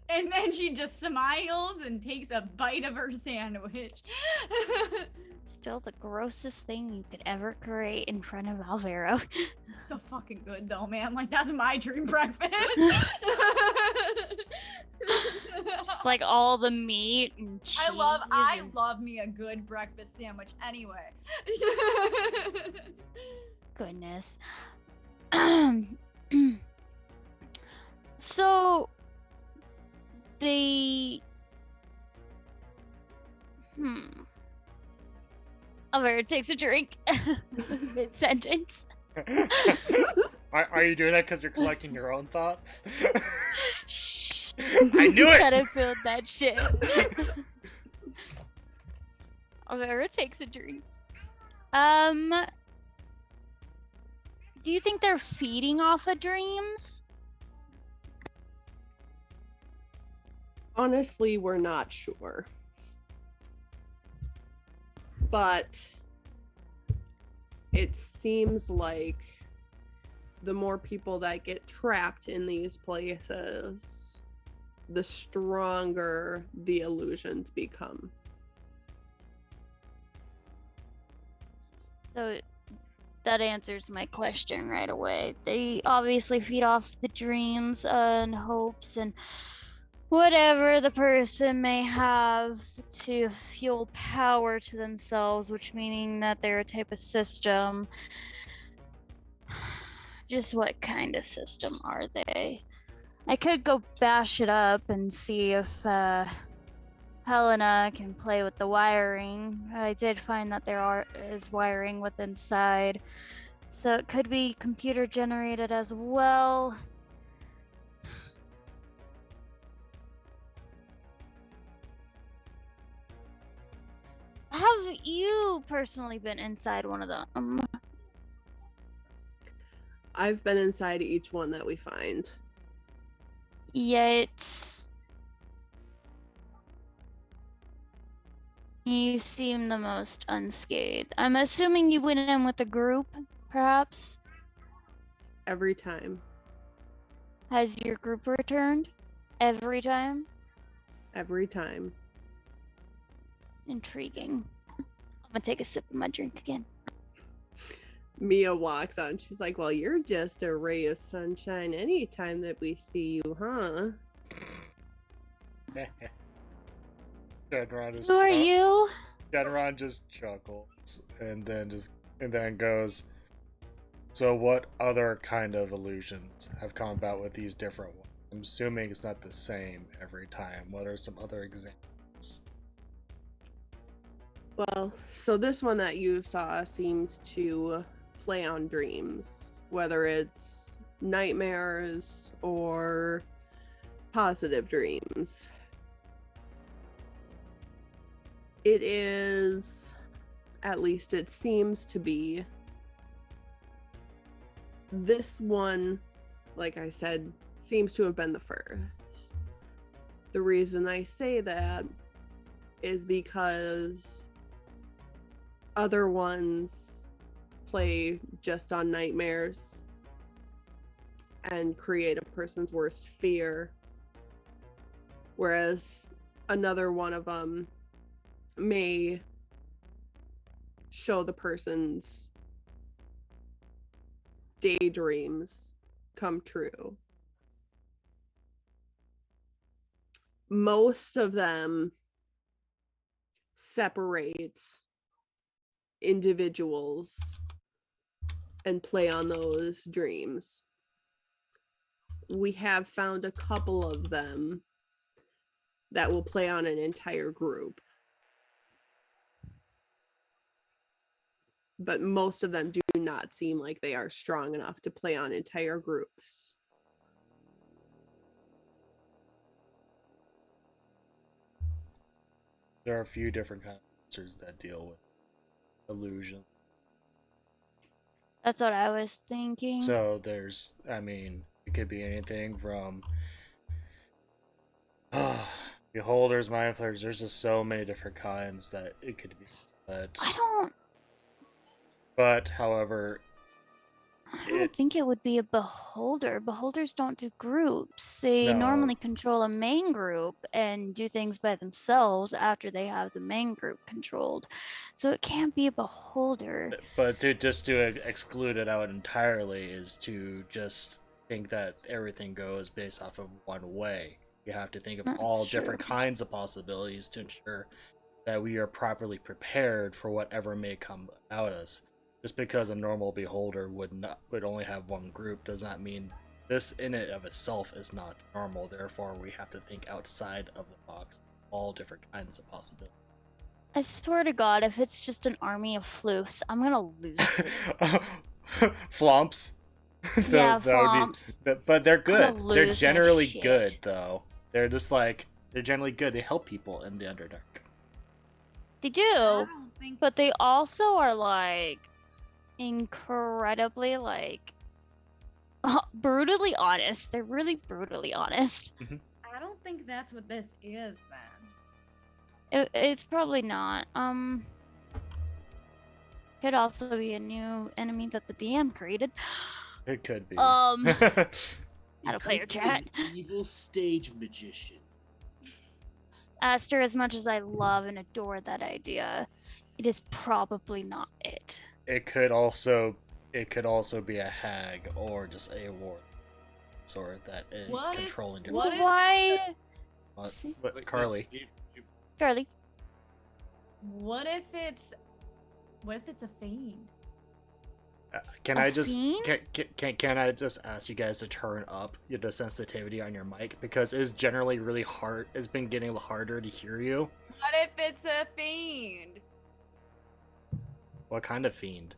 And then she just smiles and takes a bite of her sandwich. Still the grossest thing you could ever create in front of Alvaro. So fucking good though, man. Like, that's my dream breakfast. Just like all the meat and cheese. I and- love me a good breakfast sandwich anyway. Goodness. So the Alvaro takes a drink mid-sentence. Are you doing that because you're collecting your own thoughts? Shh. I knew it! Gotta build that shit. Alvaro takes a drink. Do you think they're feeding off of dreams? Honestly, we're not sure. But it seems like the more people that get trapped in these places, the stronger the illusions become. So that answers my question right away. They obviously feed off the dreams and hopes and whatever the person may have to fuel power to themselves, which meaning that they're a type of system. Just what kind of system are they? I could go bash it up and see if Helena can play with the wiring. I did find that there is wiring with inside, so it could be computer generated as well. Have you personally been inside one of them? I've been inside each one that we find. Yet you seem the most unscathed. I'm assuming you went in with a group, perhaps? Every time. Has your group returned? Every time? Every time. Intriguing. I'm gonna take a sip of my drink again. Mia walks on. She's like, well, you're just a ray of sunshine anytime that we see you, huh? Shenron Who are you? Shenron just chuckles and then goes, so what other kind of illusions have come about with these different ones? I'm assuming it's not the same every time. What are some other examples? Well, so this one that you saw seems to play on dreams, whether it's nightmares or positive dreams. It is, at least it seems to be, this one, like I said, seems to have been the first. The reason I say that is because other ones play just on nightmares and create a person's worst fear, whereas another one of them may show the person's daydreams come true. Most of them separate individuals and play on those dreams. We have found a couple of them that will play on an entire group, but most of them do not seem like they are strong enough to play on entire groups. There are a few different kinds of monsters that deal with illusion. That's what I was thinking. So there's, I mean, it could be anything from beholders, mind flayers. There's just so many different kinds that it could be. But however, I don't think it would be a beholder. Beholders don't do groups. They normally control a main group and do things by themselves after they have the main group controlled. So it can't be a beholder. But to exclude it out entirely is to just think that everything goes based off of one way. You have to think of all different kinds of possibilities to ensure that we are properly prepared for whatever may come about us. Just because a normal beholder would only have one group does not mean this in it of itself is not normal. Therefore, we have to think outside of the box, all different kinds of possibilities. I swear to God, if it's just an army of floofs, I'm gonna lose it. Flomps. Yeah, flomps. But they're good. They're generally shit. good, though. They're just like, they're generally good. They help people in the Underdark. They do, I don't think but they also are like incredibly like brutally honest. They're really brutally honest. I don't think that's what this is then. It's probably not. Could also be a new enemy that the DM created. It could be. Out of It player could be chat. an evil stage magician. Aster, as much as I love and adore that idea, it is probably not it. It could also be a hag or just a war sword that is controlling different. Why, But Carly. Charlie? What if it's a fiend? Can A I just fiend? can I just ask you guys to turn up the sensitivity on your mic, because it's generally really hard. It's been getting harder to hear you. What if it's a fiend? What kind of fiend?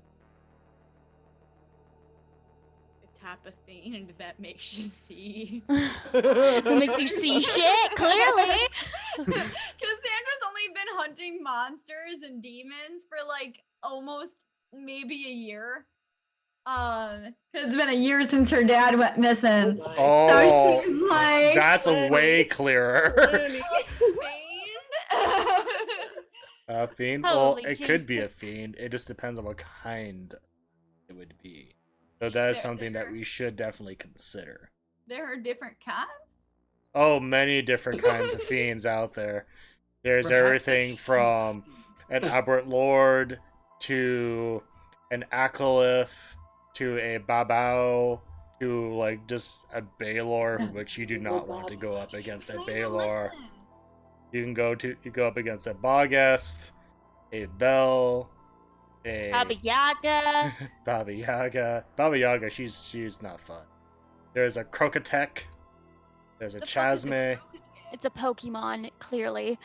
A type of fiend that makes you see. That makes you see shit, clearly. Because Sandra's only been hunting monsters and demons for like almost maybe a year. 'Cause it's been a year since her dad went missing. Oh, So she's like, that's way clearer. A fiend? Well, Holy it could be a Jesus. fiend. It just depends on what kind it would be. So that is something that we should definitely consider. There are different kinds. Oh, many different kinds of fiends out there. There's Perhaps everything a from an aberrant lord to an acolyth to a babao to like just a Baylor, which you do not want to go up against a Trying to Baylor. listen. You go up against a Bogest, a Bell, a Baba Yaga. Baba Yaga. Baba Yaga, she's not fun. There's a Crocotek. There's a The fuck is a Chasme, It's a Pokemon, clearly.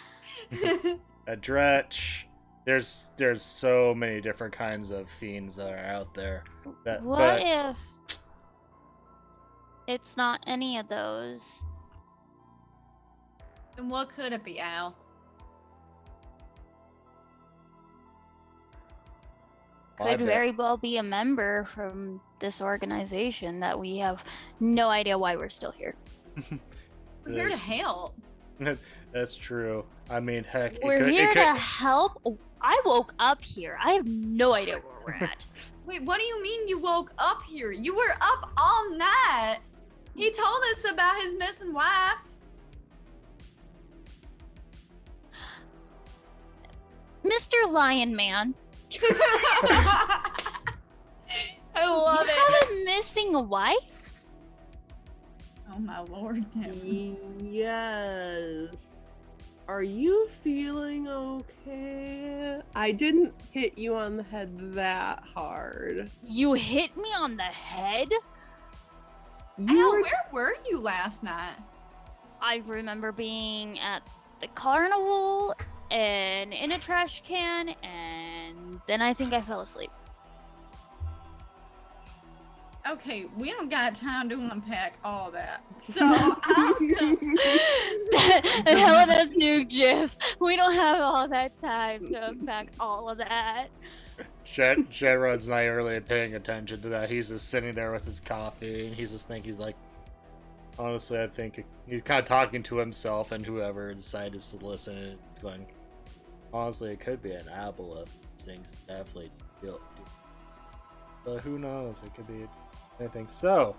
a Dretch. There's so many different kinds of fiends that are out there. What if it's not any of those? And what could it be, Al? I Could bet. very well be a member from this organization that we have no idea why we're still here. We're here to There's- help. That's true. I mean, heck, We're here it could, to help. Oh, I woke up here. I have no idea where we're at. Wait, what do you mean you woke up here? You were up all night. He told us about his missing wife. Mr. Lion Man, I love you it. have a missing wife? Oh my lord, Tim. Yes. Are you feeling okay? I didn't hit you on the head that hard. You hit me on the head? You Al, were- where were you last night? I remember being at the carnival and in a trash can, and then I think I fell asleep. Okay, we don't got time to unpack all that. So I'm gonna... Helena's new gif. We don't have all that time to unpack all of that. Shenron's not really paying attention to that. He's just sitting there with his coffee, and he's just thinking, he's like, honestly, I think he's kind of talking to himself and whoever decided to listen. And it's going, honestly, it could be an aboleth. These things definitely do. But who knows? It could be anything. So,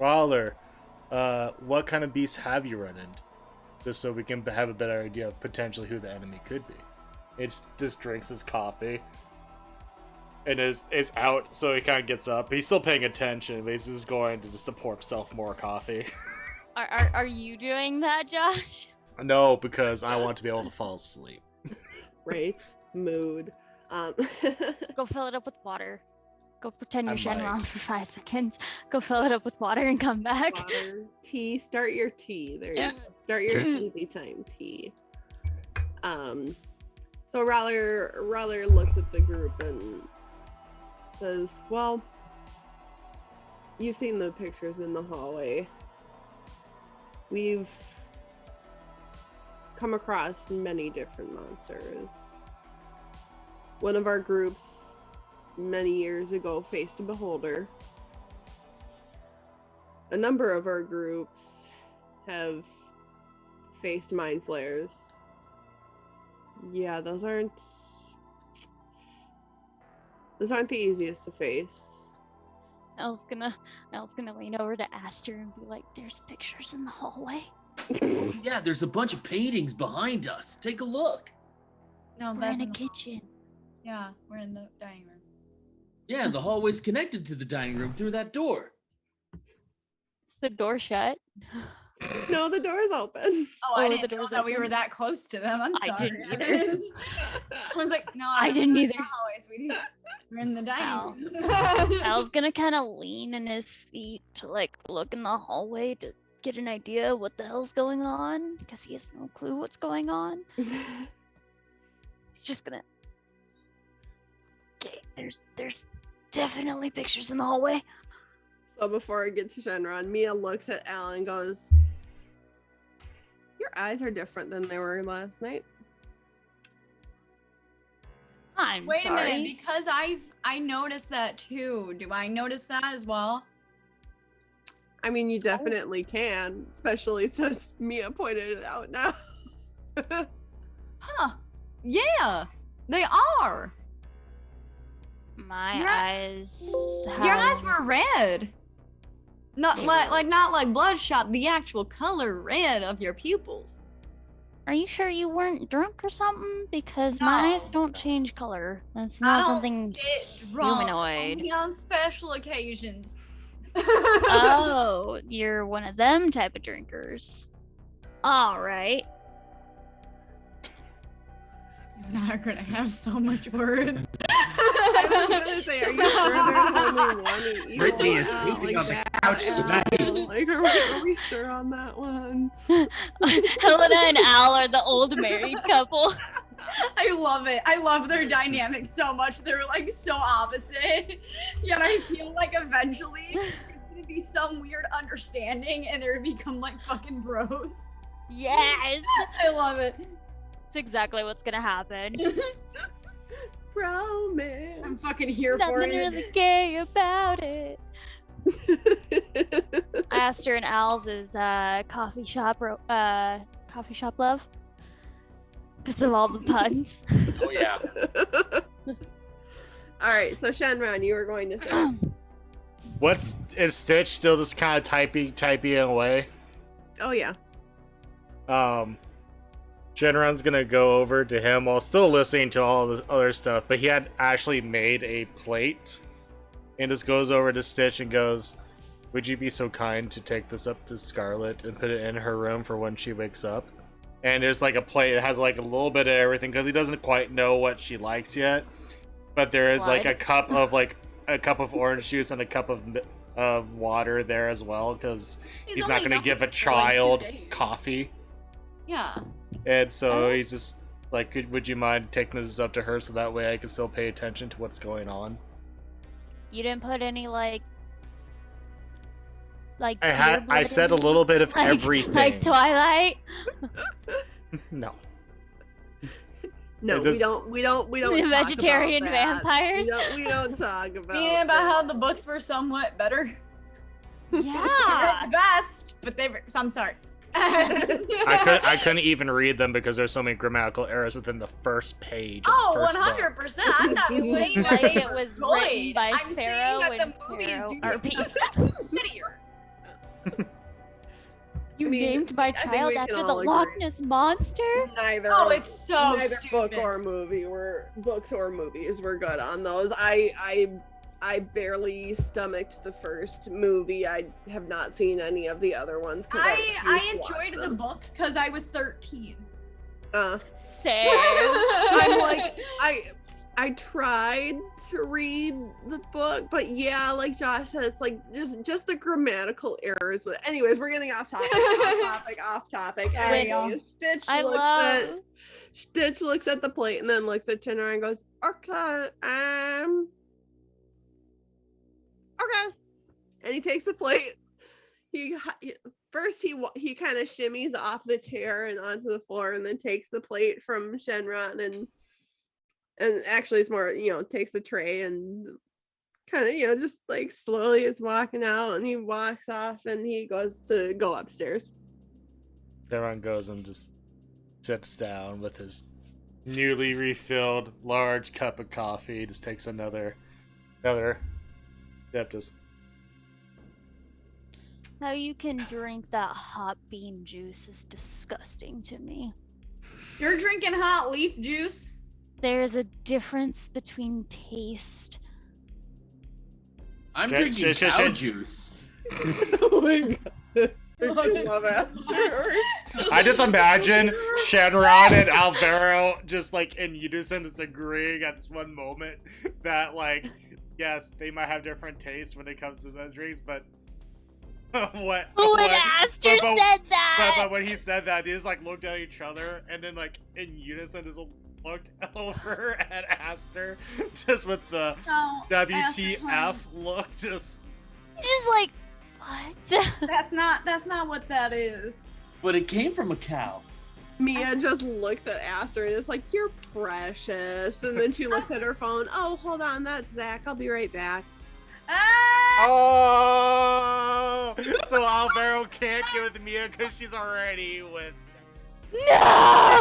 Waller, what kind of beasts have you run into? Just so we can have a better idea of potentially who the enemy could be. It just drinks his coffee. And is out, so he kind of gets up. He's still paying attention, but he's just going to just to pour himself more coffee. Are you doing that, Josh? No, because I want to be able to fall asleep. right? Mood. Go fill it up with water. Go pretend you're I Shenron might. for 5 seconds. Go fill it up with water and come back. Water, tea. Start your tea. There you go. Start your sleepy time tea. So Roller looks at the group and says, "Well, you've seen the pictures in the hallway. We've come across many different monsters. One of our groups many years ago faced a beholder. A number of our groups have faced mind flayers. Yeah, those aren't the easiest to face." Elle's gonna lean over to Aster and be like, "There's pictures in the hallway. Yeah, there's a bunch of paintings behind us. Take a look. No, We're that's in a in the... kitchen." Yeah, we're in the dining room. Yeah, the hallway's connected to the dining room through that door. Is the door shut? No, the door's open. Oh, I Oh, the didn't know door's that we were open? that close to them. I'm I sorry. didn't either. I was like, no, I didn't either. Hallway, sweetie. We're in the Al. dining room. Al's gonna kind of lean in his seat to like look in the hallway to get an idea what the hell's going on because he has no clue what's going on. He's just gonna. Okay, there's definitely pictures in the hallway. So before I get to Shenron, Mia looks at Al and goes, "Your eyes are different than they were last night." I'm Wait sorry. a minute, because I noticed that too. Do I notice that as well? I mean, you definitely can, especially since Mia pointed it out now. Huh. Yeah, they are. My Your- eyes. Your eyes have- were red. Not like bloodshot, the actual color red of your pupils. Are you sure you weren't drunk or something? Because my eyes No. don't change color. That's I not don't something get drunk humanoid. only on special occasions. Oh, you're one of them type of drinkers. All right. You're not gonna have so much words. I was gonna say, are you sure there's only one evil Brittany is Al, sleeping on the that couch Al? tonight. Like, are we sure on that one? Helena and Al are the old married couple. I love it. I love their dynamic so much. They're like so opposite. Yet I feel like eventually there's gonna be some weird understanding and they're gonna become like fucking bros. Yes. I love it. That's exactly what's gonna happen. Bro, man. I'm fucking here for Nothing it. really gay about it. Aster and Al's is coffee shop love. Because of all the puns. Oh yeah. All right, so Shenron, you were going to say. Is Stitch still just kind of typing away? Oh yeah. Shenron's gonna go over to him while still listening to all this other stuff, but he had actually made a plate and just goes over to Stitch and goes, "Would you be so kind to take this up to Scarlet and put it in her room for when she wakes up?" And there's like a plate. It has like a little bit of everything because he doesn't quite know what she likes yet. But there is like a cup of orange juice and a cup of water there as well because he's not only gonna give a nothing for, like, 2 child days. coffee. Yeah. And so he's just like, would you mind taking this up to her so that way I can still pay attention to what's going on? You didn't put any like I earbud said in a it? little bit of Like- everything. Like Twilight. No. No, It just- we don't The talk vegetarian about that. vampires. We don't talk about Meaning about that. how the books were somewhat better. They weren't Yeah. the best, but they were. So I'm sorry. I couldn't even read them because there's so many grammatical errors within the first page. Of Oh, the first book. 100%. I'm not saying that Like they it were was good. written by I'm saying Pharaoh that the and movies Pharaoh do are make peace. them shittier. You I mean, named my I think child we can after the all Loch agree. Ness monster? Neither. Oh, it's so neither book stupid. or movie were books or movies were good on those. I barely stomached the first movie. I have not seen any of the other ones. 'Cause I refused to watch enjoyed the them. books because I was 13. Same. I'm like I tried to read the book, but yeah, like Josh said, it's like just the grammatical errors. But anyways, we're getting off topic. Sorry, y'all. Anyways, Stitch looks at the plate and then looks at Chinra and goes, okay, okay. And he takes the plate. He kind of shimmies off the chair and onto the floor and then takes the plate from Shenron and actually it's more, takes the tray and kind of, just like slowly is walking out and he walks off and he goes to go upstairs. Shenron goes and just sits down with his newly refilled large cup of coffee. Just takes another sip. Just How you can drink that hot bean juice is disgusting to me. You're drinking hot leaf juice? There is a difference between taste. I'm Shit, drinking shit, shit, cow shit. juice. Oh my god. Love that. I just imagine Shenron and Alvaro just like in unison just agreeing at this one moment that like, yes, they might have different tastes when it comes to those drinks, but when Aster said that! but when he said that, they just like looked at each other and then like in unison just looked over at Aster just with the No. WTF look. Just like, what? That's not what that is. But it came from a cow. Mia just looks at Aster and is like, "You're precious." And then she looks at her phone. "Oh, hold on, that's Zach. I'll be right back." Ah! Oh, so Alvaro can't get with Mia because she's already with. No!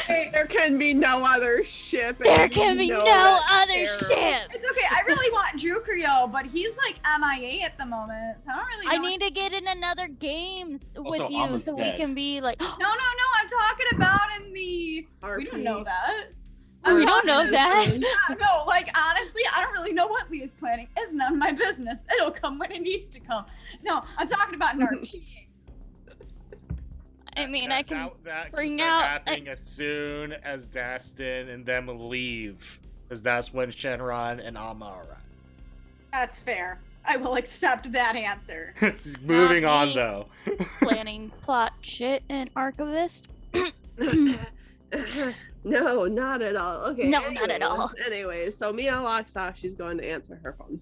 There can be no other ship. and There you can be know no it, other Arrow. ship! It's okay. I really want Drukrio, but he's like MIA at the moment, so I don't really know. I need to get in another game with Also, you Alma's so dead. we can be like. No, I'm talking about in the. We don't know that. We don't know RP. that. No, like honestly, I don't really know what Leah's planning. It's none of my business. It'll come when it needs to come. No, I'm talking about an RP. I mean, I can that bring can start out. happening as soon as Dastin and them leave, because that's when Shenron and Alma are That's fair. I will accept that answer. at. Moving on me. though. Planning plot shit and archivist. No, not at all. Okay. No, not at all. Anyways, so Mia walks off. She's going to answer her phone.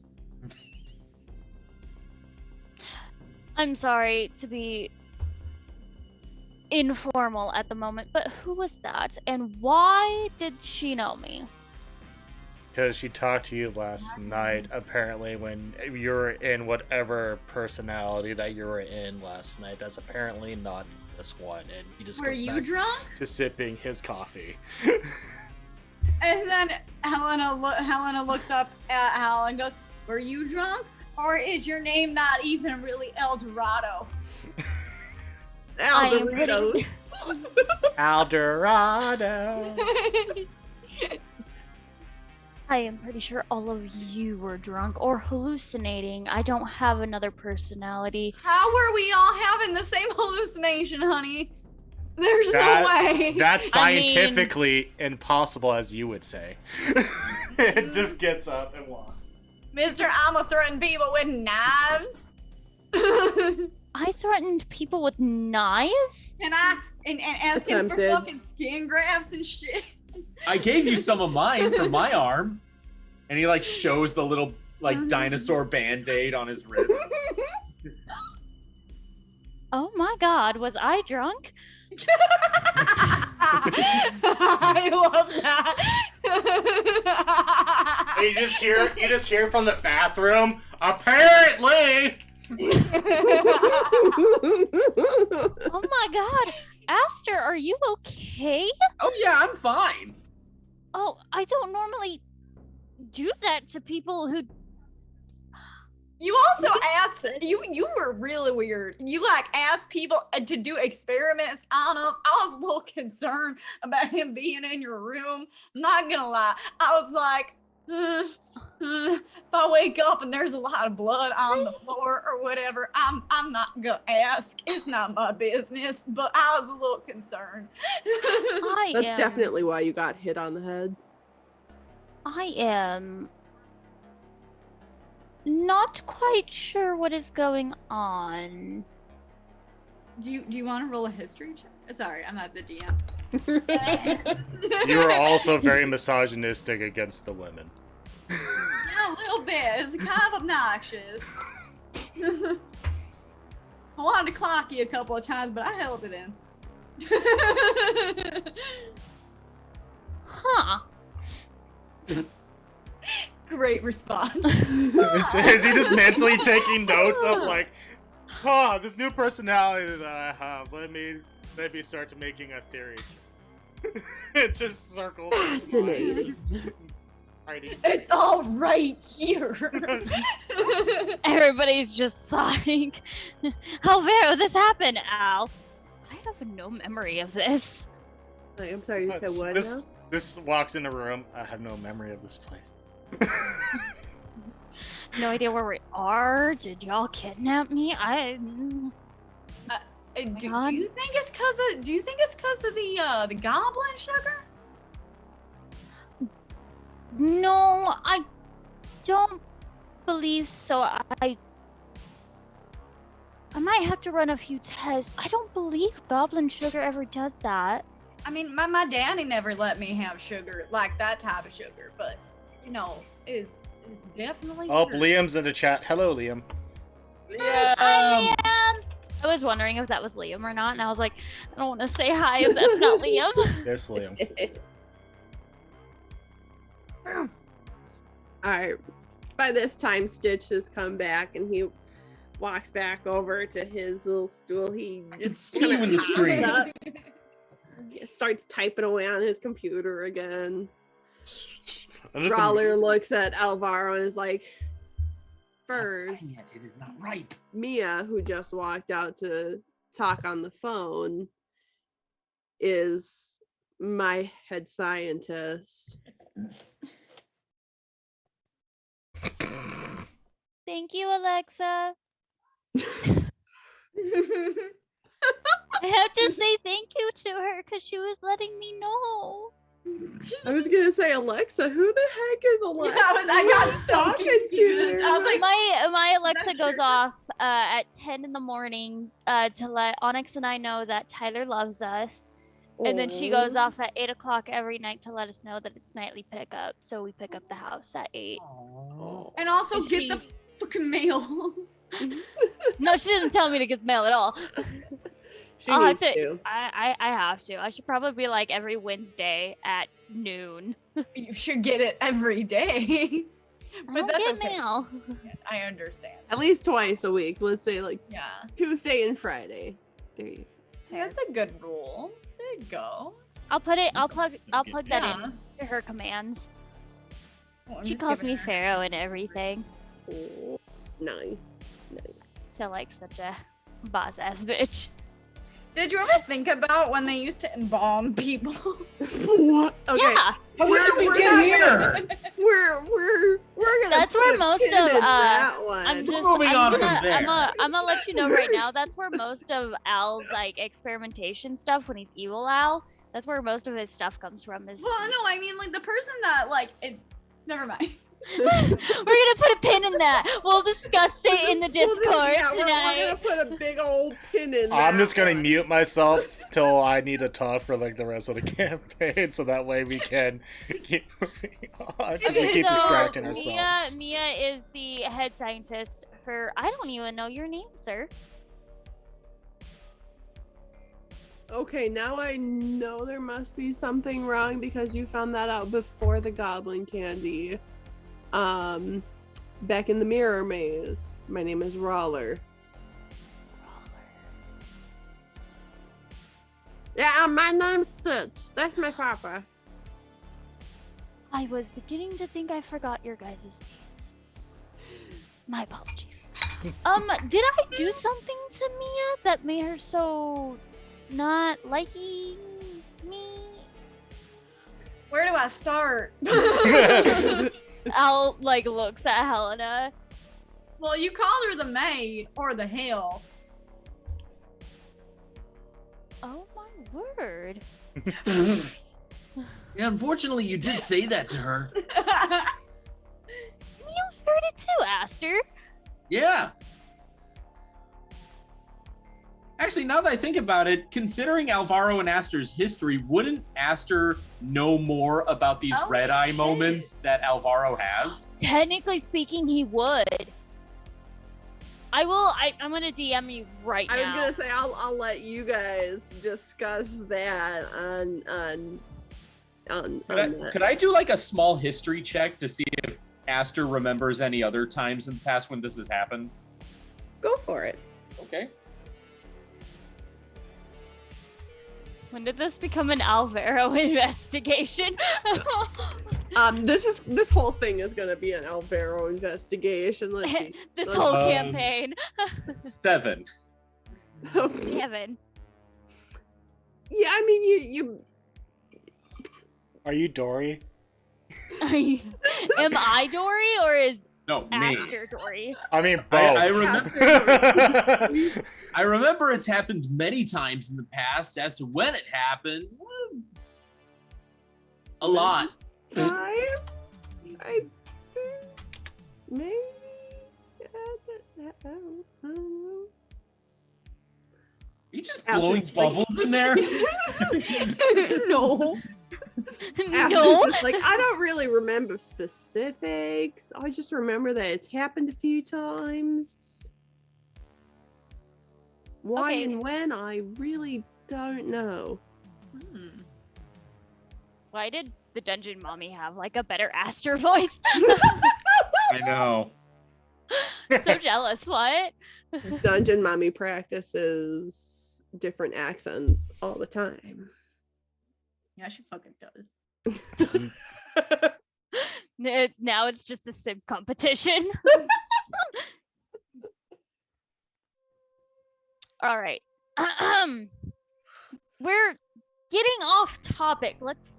I'm sorry to be informal at the moment, but who was that? And why did she know me? Because she talked to you last night, apparently, when you were in whatever personality that you were in last night. That's apparently not this one, and he just Were goes you back drunk? to sipping his coffee. And then Helena looks up at Hal and goes, "Were you drunk? Or is your name not even really El Dorado?" I am Doritos. Eldorado. I am pretty sure all of you were drunk or hallucinating. I don't have another personality. How were we all having the same hallucination, honey? There's That- no way. That's I mean- scientifically impossible, as you would say. It just gets up and walks. Mr. I'ma threaten people with knives. I threatened people with knives? And ask him for Attempted. fucking skin grafts and shit. I gave you some of mine for my arm. And he like shows the little like dinosaur band-aid on his wrist. Oh my god, was I drunk? I love that. You just hear from the bathroom, apparently. Oh my god. Aster, are you okay? Oh yeah, I'm fine. Oh, I don't normally do that to people who. You also asked, you were really weird. You like asked people to do experiments on him. I was a little concerned about him being in your room. Not gonna lie. I was like, if I wake up and there's a lot of blood on the floor or whatever, I'm not gonna ask. It's not my business. But I was a little concerned. That's definitely why you got hit on the head. I am not quite sure what is going on. Do you want to roll a history check? Sorry, I'm not the DM. You are also very misogynistic against the women. Yeah, a little bit. It's kind of obnoxious. I wanted to clock you a couple of times, but I held it in. Huh. Great response. Is he just mentally taking notes of like, this new personality that I have, let me start to making a theory. It just circles. Fascinating. It's all right here. Everybody's just sighing. Alvaro, this happened, Al. I have no memory of this. Wait, I'm sorry, you said what now? This walks in the room. I have no memory of this place. No idea where we are. Did y'all kidnap me? Do you think it's cause of the goblin sugar? No, I don't believe so. I might have to run a few tests. I don't believe goblin sugar ever does that. I mean, my daddy never let me have sugar, like that type of sugar, but is definitely. Oh, here. Liam's in the chat. Hello, Liam. Hi, Liam. I was wondering if that was Liam or not, and I was like, I don't want to say hi if that's not Liam. There's Liam. Alright. By this time, Stitch has come back and he walks back over to his little stool. He just see you in the hops street. up, starts typing away on his computer again. Brawler looks at Alvaro and is like, first, It is not ripe. Mia, who just walked out to talk on the phone, is my head scientist. Thank you, Alexa. I have to say thank you to her because she was letting me know. I was gonna say, Alexa, who the heck is Alexa? Yeah, I got so talking confused. to? I was like, My Alexa Not goes sure. off at 10 in the morning to let Onyx and I know that Tyler loves us. And then she goes off at 8 o'clock every night to let us know that it's nightly pickup. So we pick up the house at 8. and also And get the fucking mail. No, she doesn't tell me to get mail at all. She I'll have needs to. to. I have to. I should probably be like every Wednesday at noon. You should get it every day. I But don't that's get okay. mail. I understand. At least twice a week. Let's say like Yeah. Tuesday and Friday. There you go. That's a good rule. There you go. I'll put it. I'll plug that Yeah. in to her commands. Well, I'm She just calls giving me her- Pharaoh and everything. Oh, nice. I feel like such a boss ass bitch. Did you ever think about when they used to embalm people? What? Okay. Yeah, How did we We're get not here? We're gonna. That's put where a most pin of, in that one. I'm just. moving I'm on gonna, from there. I'm gonna let you know right now. That's where most of Al's like experimentation stuff when he's evil Al. That's where most of his stuff comes from. Is Well, no, I mean like the person that like it. Never mind. we're gonna put a pin in that. We'll discuss it in the Discord We're tonight. gonna put a big old pin in. I'm that just gonna one. mute myself till I need to talk for like the rest of the campaign, so that way we can keep moving on. 'Cause we keep so distracting Mia ourselves. is the head scientist for. I don't even know your name, sir. Okay, now I know there must be something wrong because you found that out before the goblin candy. Back in the mirror maze. My name is Roller. Yeah, my name's Stitch. That's my papa. I was beginning to think I forgot your guys' names. My apologies. Did I do something to Mia that made her so not liking me? Where do I start? Al like looks at Helena. Well, you called her the maid or the hill. Oh my word. Yeah, unfortunately, you did say that to her. You heard it too, Aster. Yeah. Actually, now that I think about it, considering Alvaro and Aster's history, wouldn't Aster know more about these Oh, red eye shit. moments that Alvaro has? Technically speaking, he would. I'm gonna DM you right I was now. gonna say I'll let you guys discuss that on Could I do like a small history check to see if Aster remembers any other times in the past when this has happened? Go for it. Okay. When did this become an Alvaro investigation? This whole thing is gonna be an Alvaro investigation. Let's see. This whole Um, campaign. 7. Kevin. Yeah, I mean you Are you Dory? Am I Dory or is No, me. Aster Dory? I mean, I both. I remember it's happened many times in the past. As to when it happened, a lot. time. Maybe. I don't know. Are you just Alice blowing is like- bubbles in there? No. No. Like I don't really remember specifics. I just remember that it's happened a few times. Why Okay. and when, I really don't know. Why did the dungeon mommy have like a better Aster voice? I know. So jealous. What? Dungeon mommy practices different accents all the time. Yeah, she fucking does. Now it's just a sim competition. All right. We're getting off topic. Let's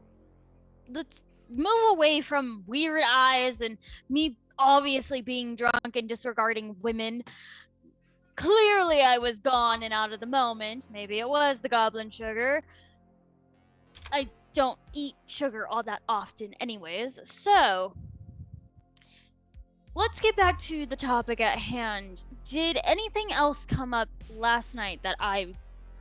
move away from weird eyes and me obviously being drunk and disregarding women. Clearly I was gone and out of the moment. Maybe it was the goblin sugar. I don't eat sugar all that often anyways. So, let's get back to the topic at hand. Did anything else come up last night that I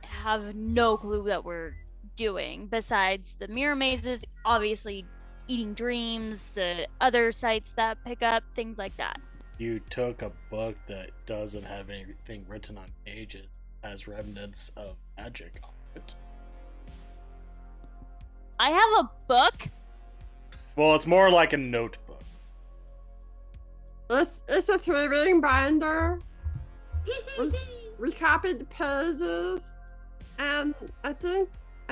have no clue that we're doing besides the mirror mazes, obviously eating dreams, the other sites that pick up, things like that? You took a book that doesn't have anything written on pages, has remnants of magic on it. I have a book. Well, it's more like a notebook. It's a 3-ring binder. We copied the pages, and I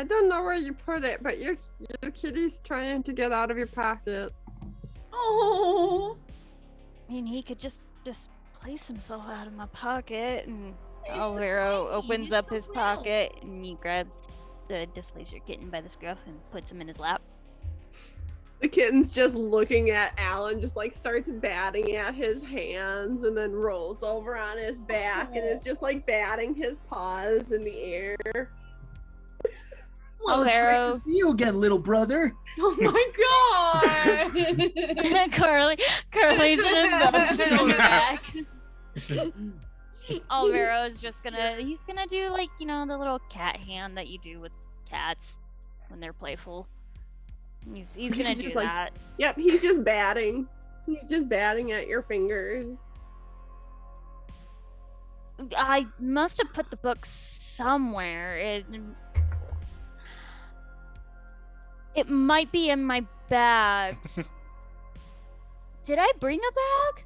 don't know where you put it, but your kitty's trying to get out of your pocket. Oh. I mean, he could just place himself out of my pocket, and He's so Alvaro tiny, opens he's up so his little. pocket and he grabs the displacer kitten by the scruff and puts him in his lap. The kitten's just looking at Alan, just like starts batting at his hands, and then rolls over on his back and is just like batting his paws in the air. Well, it's great Alvaro. to see you again, little brother. Oh my god. Curly's an emotional back. Alvaro's just he's gonna do like, you know, the little cat hand that you do with cats when they're playful. He's gonna do Just like- that. Yep, he's just batting. He's just batting at your fingers. I must have put the book somewhere. It might be in my bags. Did I bring a bag?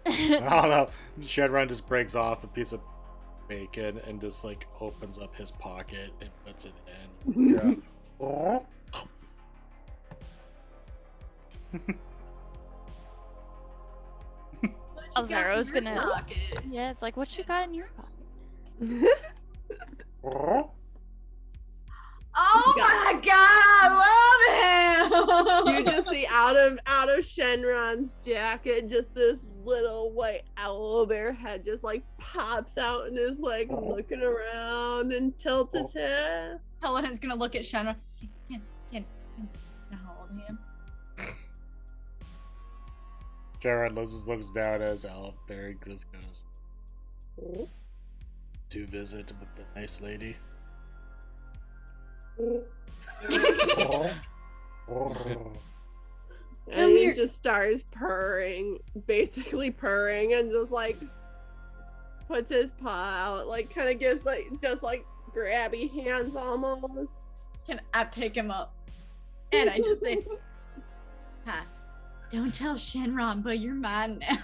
I don't know. Shenron just breaks off a piece of bacon and just like opens up his pocket and puts it in. Yeah. Alvaro's gonna- Yeah, it's like, what you got in your pocket? Oh my god, I love him! You just see out of Shenron's jacket, just this little white owlbear head just like pops out and is like looking around and tilts its head. Helena's gonna look at Shenron. Can hold him. Shenron just looks down as Owlbear just goes to visit with the nice lady. And Come he here. just starts purring, basically purring, and just like puts his paw out, like kind of gives like just like grabby hands almost. Can I pick him up? And I just say, "Hi, don't tell Shenron, but you're mine now."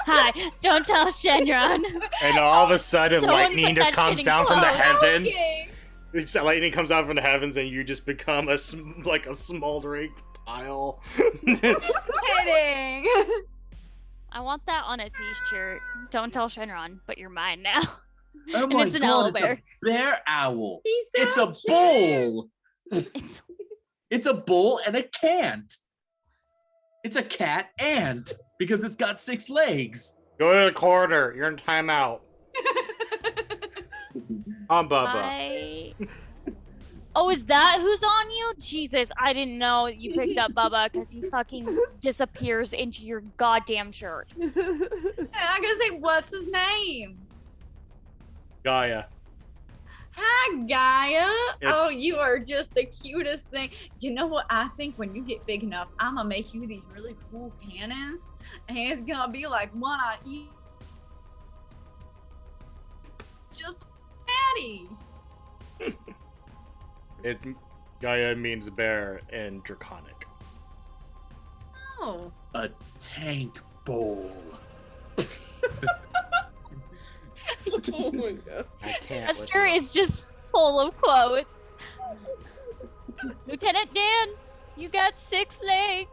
Hi, don't tell Shenron. And all of a sudden, Someone lightning put just that comes shit in down from the clothes. heavens. Okay. Lightning comes out from the heavens, and you just become like a smoldering pile. Kidding. I want that on a t-shirt. Don't tell Shenron, but you're mine now. Oh And my it's an god, owlbear. it's a bear owl. He's It's so a cute. bull. It's- It's a bull and a cant. It's a cat ant because it's got 6 legs. Go to the corner. You're in timeout. I'm Bubba. Oh, is that who's on you? Jesus, I didn't know you picked up Bubba because he fucking disappears into your goddamn shirt. And I'm gonna say, what's his name? Gaia. Hi, Gaia. Oh, It's- you are just the cutest thing. You know what I think? When you get big enough, I'm gonna make you these really cool cannons, and it's gonna be like one on each. Just Patty. Gaia means bear in Draconic. Oh. A tank bowl. Oh my god. I can't. Esther is just full of quotes. Lieutenant Dan, you got 6 legs.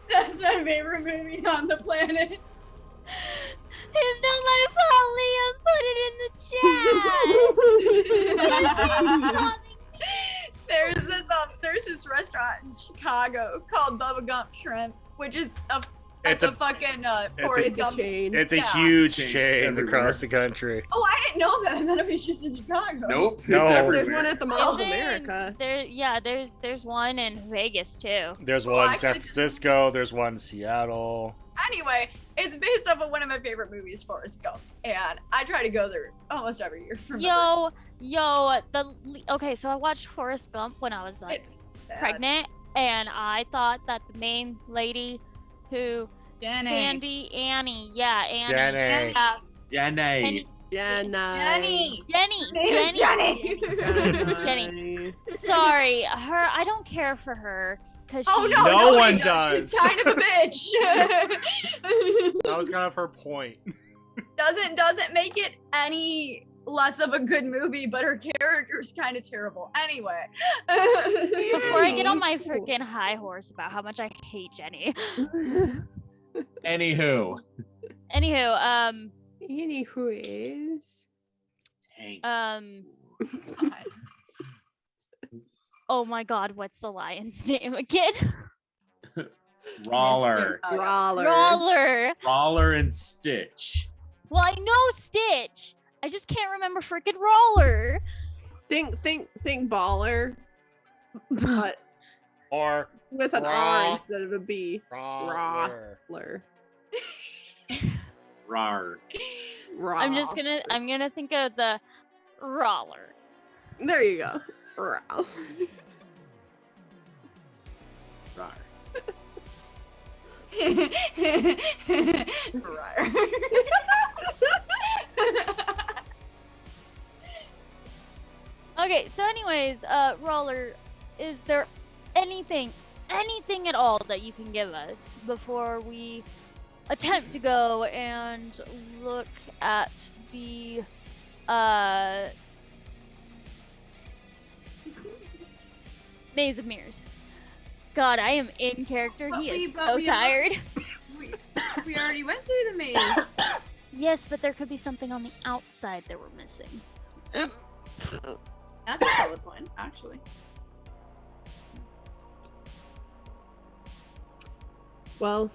That's my favorite movie on the planet. It's not my fault, Liam. Put it in the chat. There's this restaurant in Chicago called Bubba Gump Shrimp, which is It's a a- fucking it's Forrest It's a Gump. chain. It's a Yeah. huge Chain chain everywhere. across the country. Oh, I didn't know that. I thought it was just in Chicago. Nope. No. It's There's everywhere. There's one at the Mall of Isn't- America. There's one in Vegas too. There's Well, one in I San could've just- Francisco. There's one in Seattle. Anyway, it's based off of one of my favorite movies, Forrest Gump, and I try to go there almost every year. For Okay, so I watched Forrest Gump when I was like It's sad. pregnant, and I thought that the main lady who Jenny. Annie, Annie. Jenny. Yeah, Jenny. Jenny. Jenny. Jenny. Jenny. Jenny. Sorry, her. I don't care for her because Oh she. no, No nobody one does. does. She's kind of a bitch. That was kind of her point. doesn't make it any less of a good movie, but her character's kind of terrible. Anyway. Before I get on my freaking high horse about how much I hate Jenny. Anywho. Anywho, Anyways. Tank. Oh my God, what's the lion's name again? Roller. Brawler. Roller. And Stitch. Well, I know Stitch. I just can't remember freaking Roller. Think baller, but Or with an Raw. R instead of a B. Brawler. Brawler. Rar. Raw. I'm gonna think of the Roller. There you go. Raw. Rar. Okay, so anyways, Roller, is there anything at all that you can give us before we attempt to go and look at the Maze of Mirrors? God, I am in character. But He we- is but so we- tired. we already went through the maze. Yes, but there could be something on the outside that we're missing. That's a solid point, actually. Well,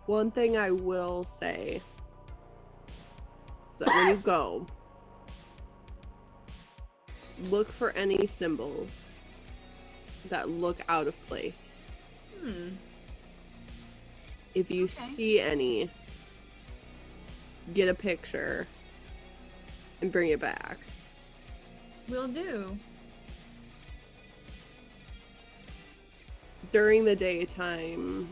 one thing I will say is that when you go, look for any symbols that look out of place. If you Okay. see any, get a picture and bring it back. Will do. During the daytime,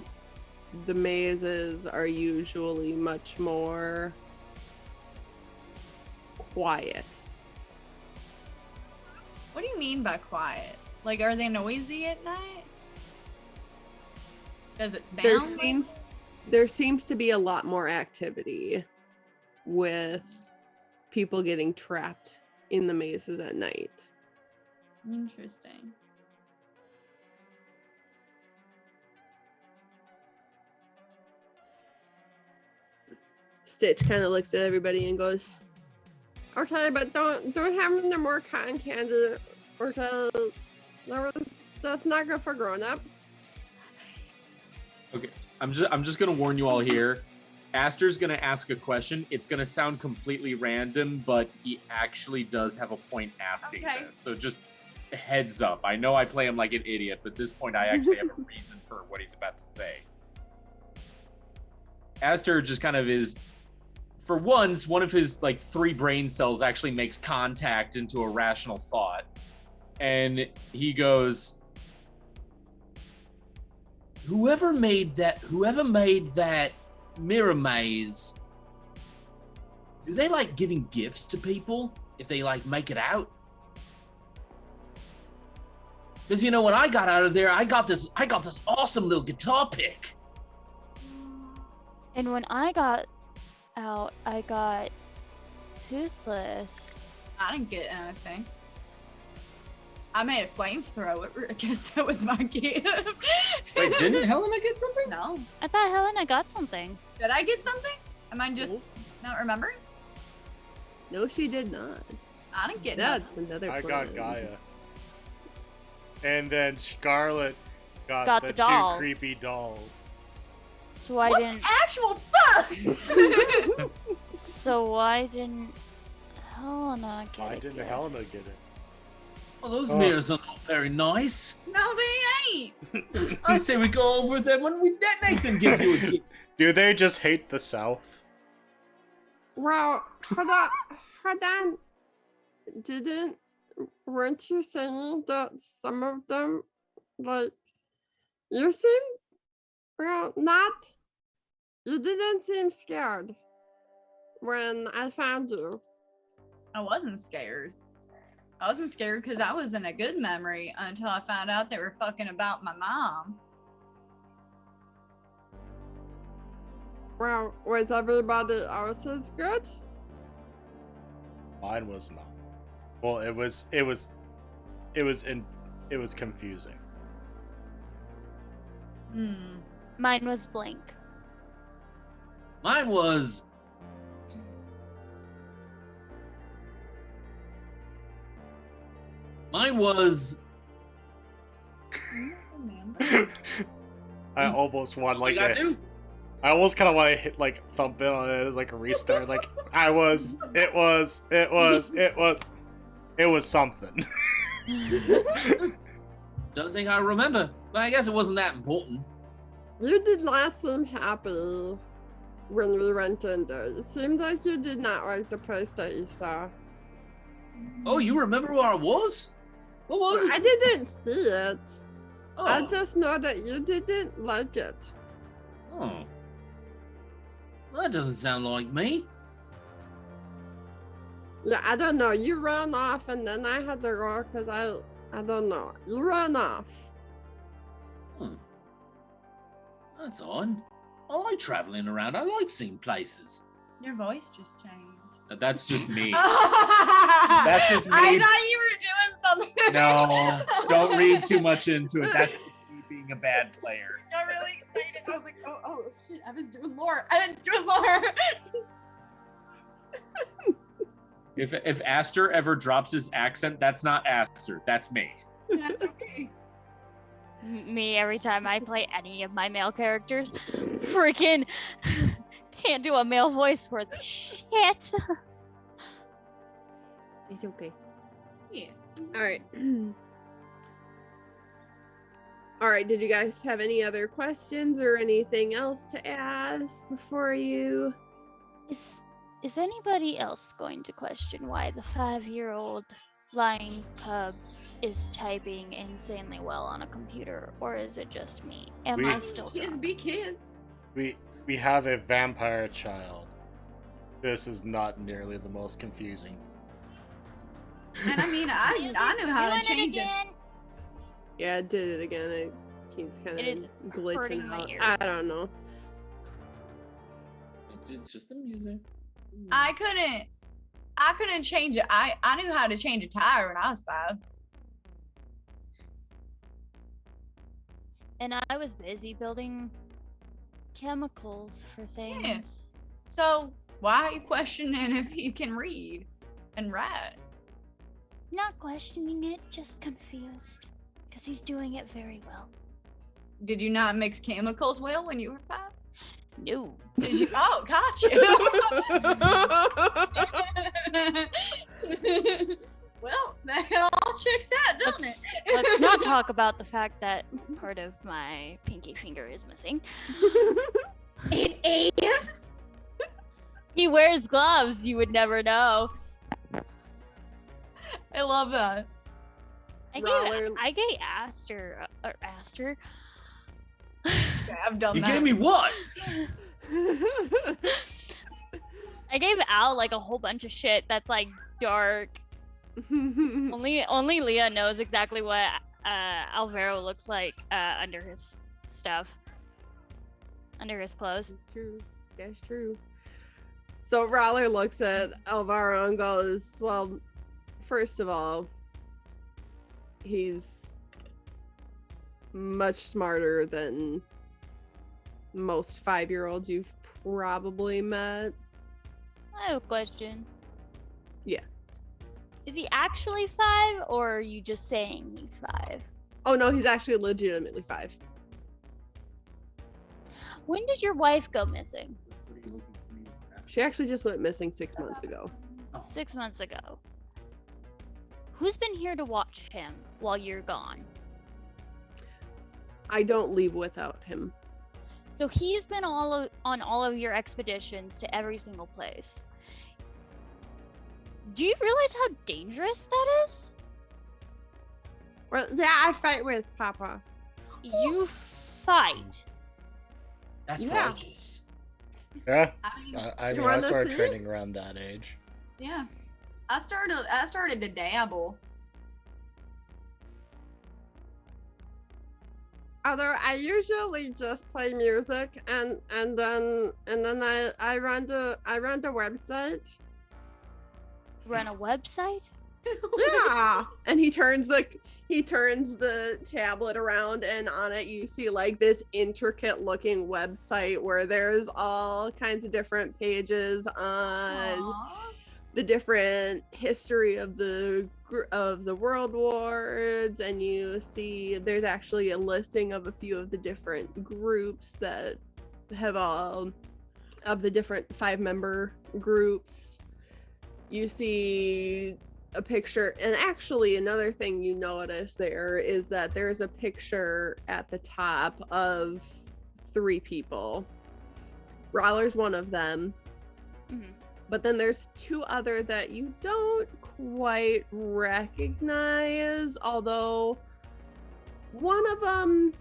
the mazes are usually much more quiet. What do you mean by quiet? Like, are they noisy at night? Does it sound? There seems to be a lot more activity with people getting trapped in the mazes at night. Interesting. Stitch kind of looks at everybody and goes, "Okay, but don't have any more cotton candy, or that's not good for grown-ups." Okay. I'm just gonna warn you all here. Aster's gonna ask a question. It's gonna sound completely random, but he actually does have a point asking Okay. this. So just a heads up. I know I play him like an idiot, but at this point I actually have a reason for what he's about to say. Aster just kind of is, for once, one of his like 3 brain cells actually makes contact into a rational thought. And he goes, whoever made that mirror maze, do they like giving gifts to people if they like make it out? Because you know, when I got out of there, I got this awesome little guitar pick. And when I got out, I got toothless. I didn't get anything. I made a flamethrower. I guess that was my gift. Wait, didn't Helena get something? No. I thought Helena got something. Did I get something? Am I just not remembering? No, she did not. I didn't get That's another I plan. got Gaia. And then Scarlet got the the dolls. 2 creepy dolls. So I What didn't. the actual fuck? So why didn't Helena get Why it? didn't yet? Helena get it? Well, those Oh. mirrors are not very nice. No, they ain't. I say we go over them when we let Nathan give you a gift. Do they just hate the South? Well, hold on. Weren't you saying that some of them, like, you didn't seem scared when I found you. I wasn't scared. I wasn't scared because I was in a good memory until I found out they were fucking about my mom. Well, was everybody else's good? Mine was not. Well, it was confusing. Mine was blank. Mine was. I almost want What you like gotta do? I almost kind of want to hit like thump it on it as like a restart. Like it was something. Don't think I remember, but I guess it wasn't that important. You did not seem happy when we went in there. It seemed like you did not like the place that you saw. Oh, you remember where I was? What was I it? didn't see it. Oh. I just know that you didn't like it. Oh. Well, that doesn't sound like me. Yeah, I don't know. You ran off and then I had to go because I don't know. You ran off. Hmm. That's odd. I like traveling around. I like seeing places. Your voice just changed. That's just me. That's just me. I thought you were doing something. No, don't read too much into it. That's me being a bad player. I got really excited. I was like, oh shit, Evan's doing lore. Evan's doing lore. If Aster ever drops his accent, that's not Aster. That's me. That's okay. Me every time I play any of my male characters. Freaking can't do a male voice worth shit. It's okay. Yeah. All right. All right. Did you guys have any other questions or anything else to ask before you? Is anybody else going to question why the 5-year-old lying cub is typing insanely well on a computer, or is it just me? Am I still Kids drunk? be kids. We have a vampire child. This is not nearly the most confusing. And I mean, I knew how Doing to change it. again? Yeah, I did it again. It keeps kind It is of hurting glitching my out. ears. I don't know. It's just the music. I couldn't change it. I knew how to change a tire when I was 5. And I was busy building chemicals for things. So why are you questioning if he can read and write? Not questioning it, just confused. Because he's doing it very well. Did you not mix chemicals well when you were 5? No. Did you? Oh, gotcha. Well, that all checks out, doesn't it? Let's not talk about the fact that part of my pinky finger is missing. It is. He wears gloves. You would never know. I love that. I gave Aster. Yeah, I've done You that. gave me what? I gave Al like a whole bunch of shit that's like dark. Only Leah knows exactly what Alvaro looks like under his stuff, under his clothes. That's true. That's true. So Rowler looks at Alvaro and goes, well, first of all, he's much smarter than most 5-year-olds you've probably met. I have a question. Yeah. Is he actually 5, or are you just saying he's 5? Oh no, he's actually legitimately 5. When did your wife go missing? She actually just went missing 6 months ago. 6 months ago. Who's been here to watch him while you're gone? I don't leave without him. So he's been on all of your expeditions to every single place. Do you realize how dangerous that is? Well, yeah, I fight with Papa. You fight. That's Yeah. righteous. Yeah. I mean, I You mean, I wanna started see? training around that age. yeah. I started to dabble. Although I usually just play music and then I run the website. Run a website? Yeah. And he turns the tablet around, and on it you see like this intricate looking website where there's all kinds of different pages on Aw. the different history of the world wars, and you see there's actually a listing of a few of the different groups that have all of the different 5-member groups. You see a picture, and actually another thing you notice there is that there's a picture at the top of 3 people. Roller's one of them. Mhm. But then there's 2 other that you don't quite recognize, although one of them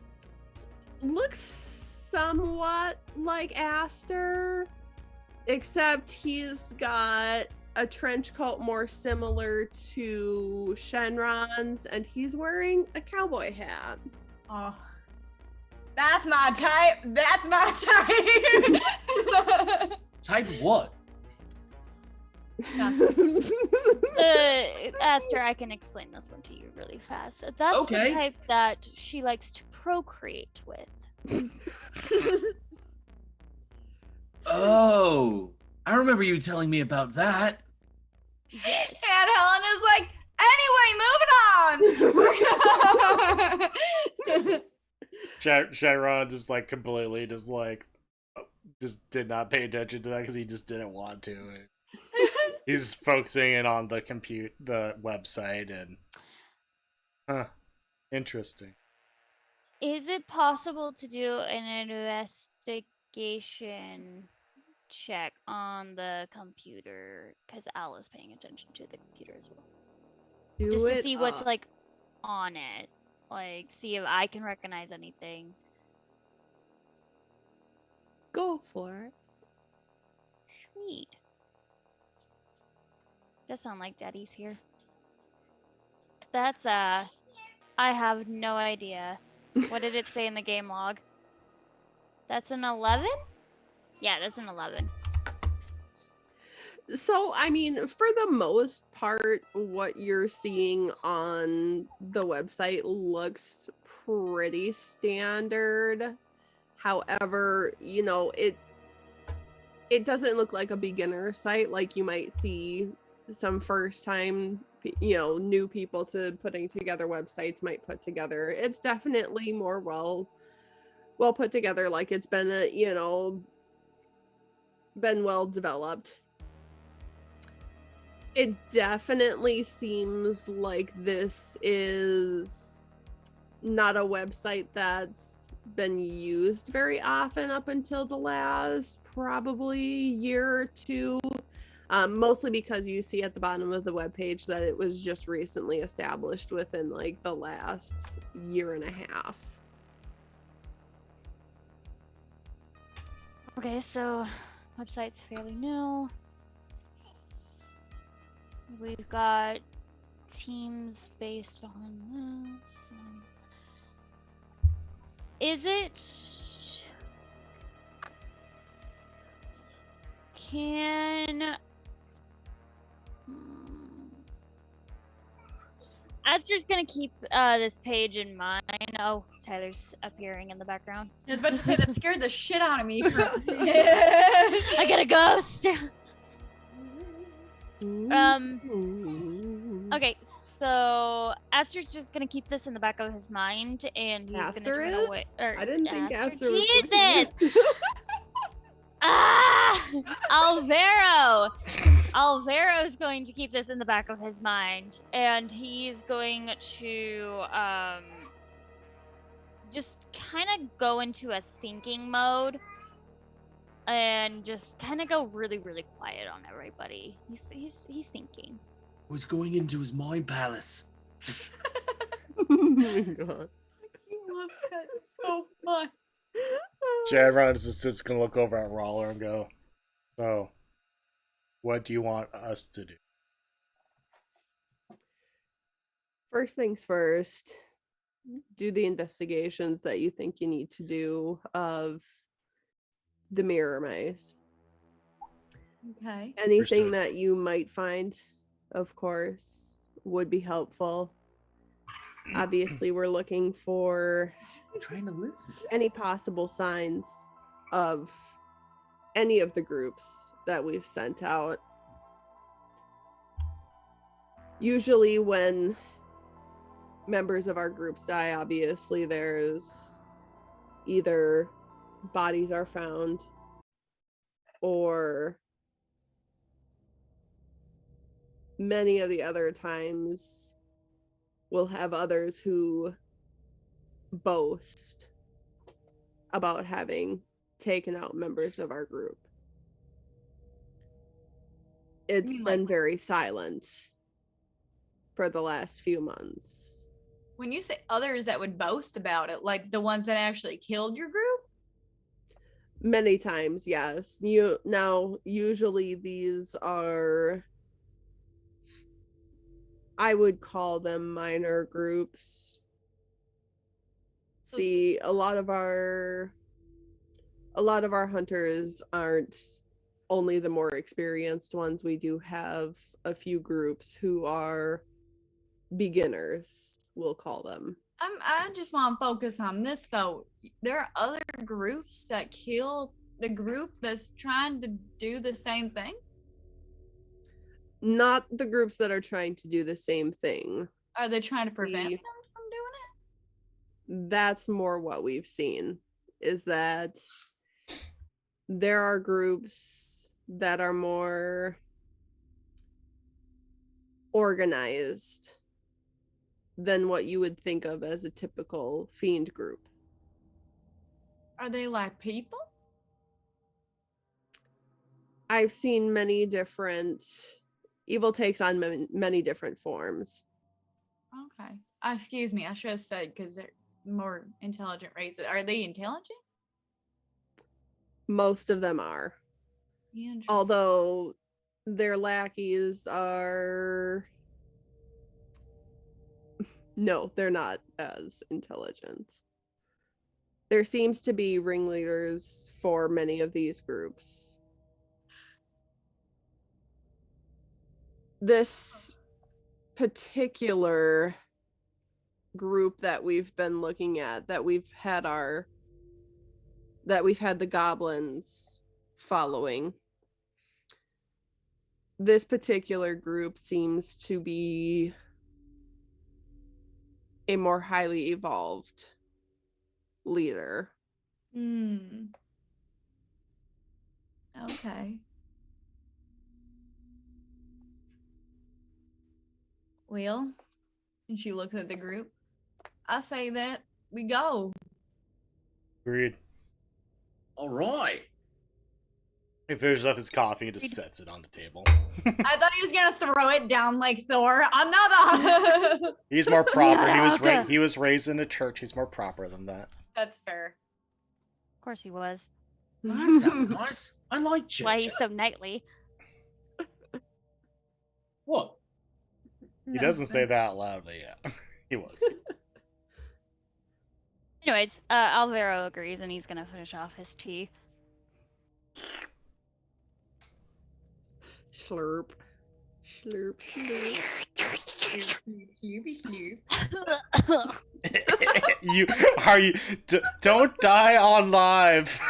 looks somewhat like Aster, except he's got a trench coat more similar to Shenron's, and he's wearing a cowboy hat. Oh. That's my type. That's my type. Type what? Aster, I can explain this one to you really fast. That's Okay. the type that she likes to procreate with. Oh, I remember you telling me about that. Yes. And Helen is like, anyway, moving on. Chiron just like completely just did not pay attention to that because he just didn't want to. He's focusing in on the website, and interesting. Is it possible to do an investigation check on the computer? Because Al is paying attention to the computer as well. Do Just to it see what's up. like on it. Like, see if I can recognize anything. Go for it. Sweet. Does sound like Daddy's here. That's I have no idea. What did it say in the game log? That's an 11? Yeah, that's an 11. So, I mean, for the most part, what you're seeing on the website looks pretty standard. However, you know, it doesn't look like a beginner site like you might see some first time, you know, new people to putting together websites might put together. It's definitely more well put together, like it's been been well developed. It definitely seems like this is not a website that's been used very often up until the last probably year or two. Mostly because you see at the bottom of the webpage that it was just recently established within like the last year and a half. Okay, so website's fairly new. We've got teams based on this. Is it? Can Aster's gonna keep this page in mind. Oh, Tyler's appearing in the background. I was about to say that scared the shit out of me. I got a ghost. Okay, so Aster's just gonna keep this in the back of his mind, and he's Aster gonna turn is? away. Or I didn't think Aster was Jesus! looking. Ah! Alvaro's going to keep this in the back of his mind, and he's going to just kind of go into a thinking mode and just kind of go really, really quiet on everybody. He's thinking. Was going into his mind palace. Oh my god. He loves that so much. Shadron is just gonna look over at Roller and go, "So, what do you want us to do?" First things first, do the investigations that you think you need to do of the mirror mice. Okay. Anything Understood. that you might find, of course, would be helpful. Obviously, we're looking for I'm trying to listen. any possible signs of any of the groups that we've sent out. Usually when members of our groups die, obviously there's either bodies are found or many of the other times we'll have others who boast about having taken out members of our group. It's mean, been like- very silent for the last few months. When you say others that would boast about it, like the ones that actually killed your group? Many times, yes. Usually these are, I would call them minor groups. See, a lot of our hunters aren't only the more experienced ones. We do have a few groups who are beginners, we'll call them. I just want to focus on this though. There are other groups that kill the group that's trying to do the same thing. Not the groups that are trying to do the same thing. Are they trying to prevent The- them from doing it? That's more what we've seen, is that there are groups that are more organized than what you would think of as a typical fiend group. Are they like people? I've seen many different evil takes on many different forms. Okay. Excuse me, I should have said because they're more intelligent races. Are they intelligent? Most of them are. Interesting. Although their lackeys are, no, they're not as intelligent. There seems to be ringleaders for many of these groups. This particular group that we've been looking at, that we've had the goblins following, this particular group seems to be a more highly evolved leader. Hmm. Okay. Well, and she looks at the group. I say that we go. Agreed. All right. He finishes up his coffee and just sets it on the table. I thought he was gonna throw it down like Thor. Another. He's more proper. Yeah. He was raised in a church. He's more proper than that. That's fair. Of course he was. Well, that sounds nice. I like church. Why he's so knightly. What? He doesn't say that out loud, but yeah, he was. Anyways, Alvaro agrees and he's gonna finish off his tea. Slurp. Slurp. Slurp. Don't die on live.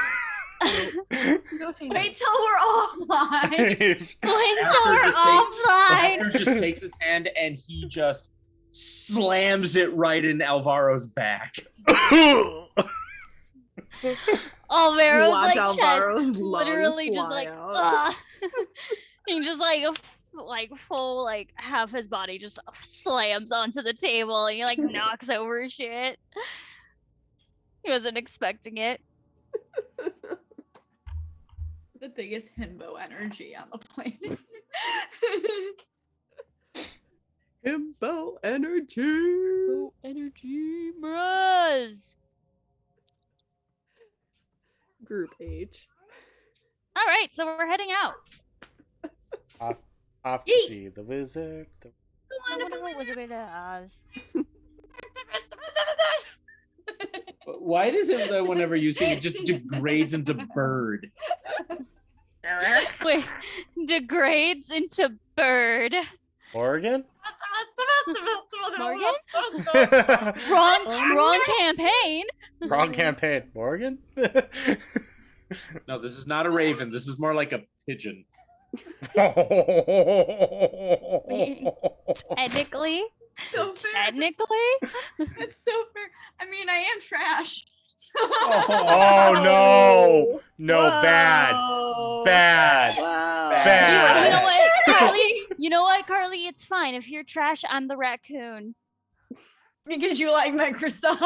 Wait till we're offline. Wait, so Aster we're just offline. Aster just takes his hand and he just slams it right in Alvaro's back. Alvaro's Watch like Alvaro's chest lung literally just fly like out. he just like full like half his body just slams onto the table and he like knocks over shit. He wasn't expecting it. The biggest himbo energy on the planet. Himbo energy. Energy, bros. Group H. All right, so we're heading out. Off to Yeet. see the wizard. I wonder what Wizard of Oz. Why is it that whenever you sing it just degrades into bird? Wait, degrades into bird. Morgan? Morgan? Wrong campaign. Wrong campaign. Morgan? No, this is not a raven. This is more like a pigeon. Technically, So fair. technically. It's so fair. I mean, I am trash. Oh no! No, bad. Bad. Wow. Bad. You know what, Carly? You know what, Carly? It's fine. If you're trash, I'm the raccoon. Because you like my croissant.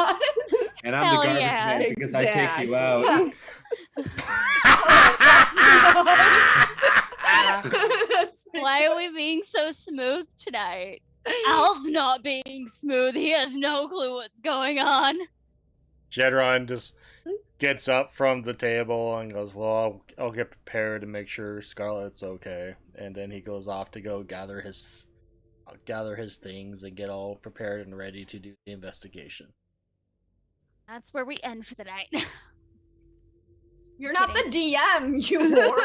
And I'm Hell the garbage yeah. man because I take you out. Why are we being so smooth tonight? Al's not being smooth. He has no clue what's going on. Jedron just gets up from the table and goes, well, I'll get prepared to make sure Scarlet's okay. And then he goes off to go gather his things and get all prepared and ready to do the investigation. That's where we end for the night. You're not the DM, you whore.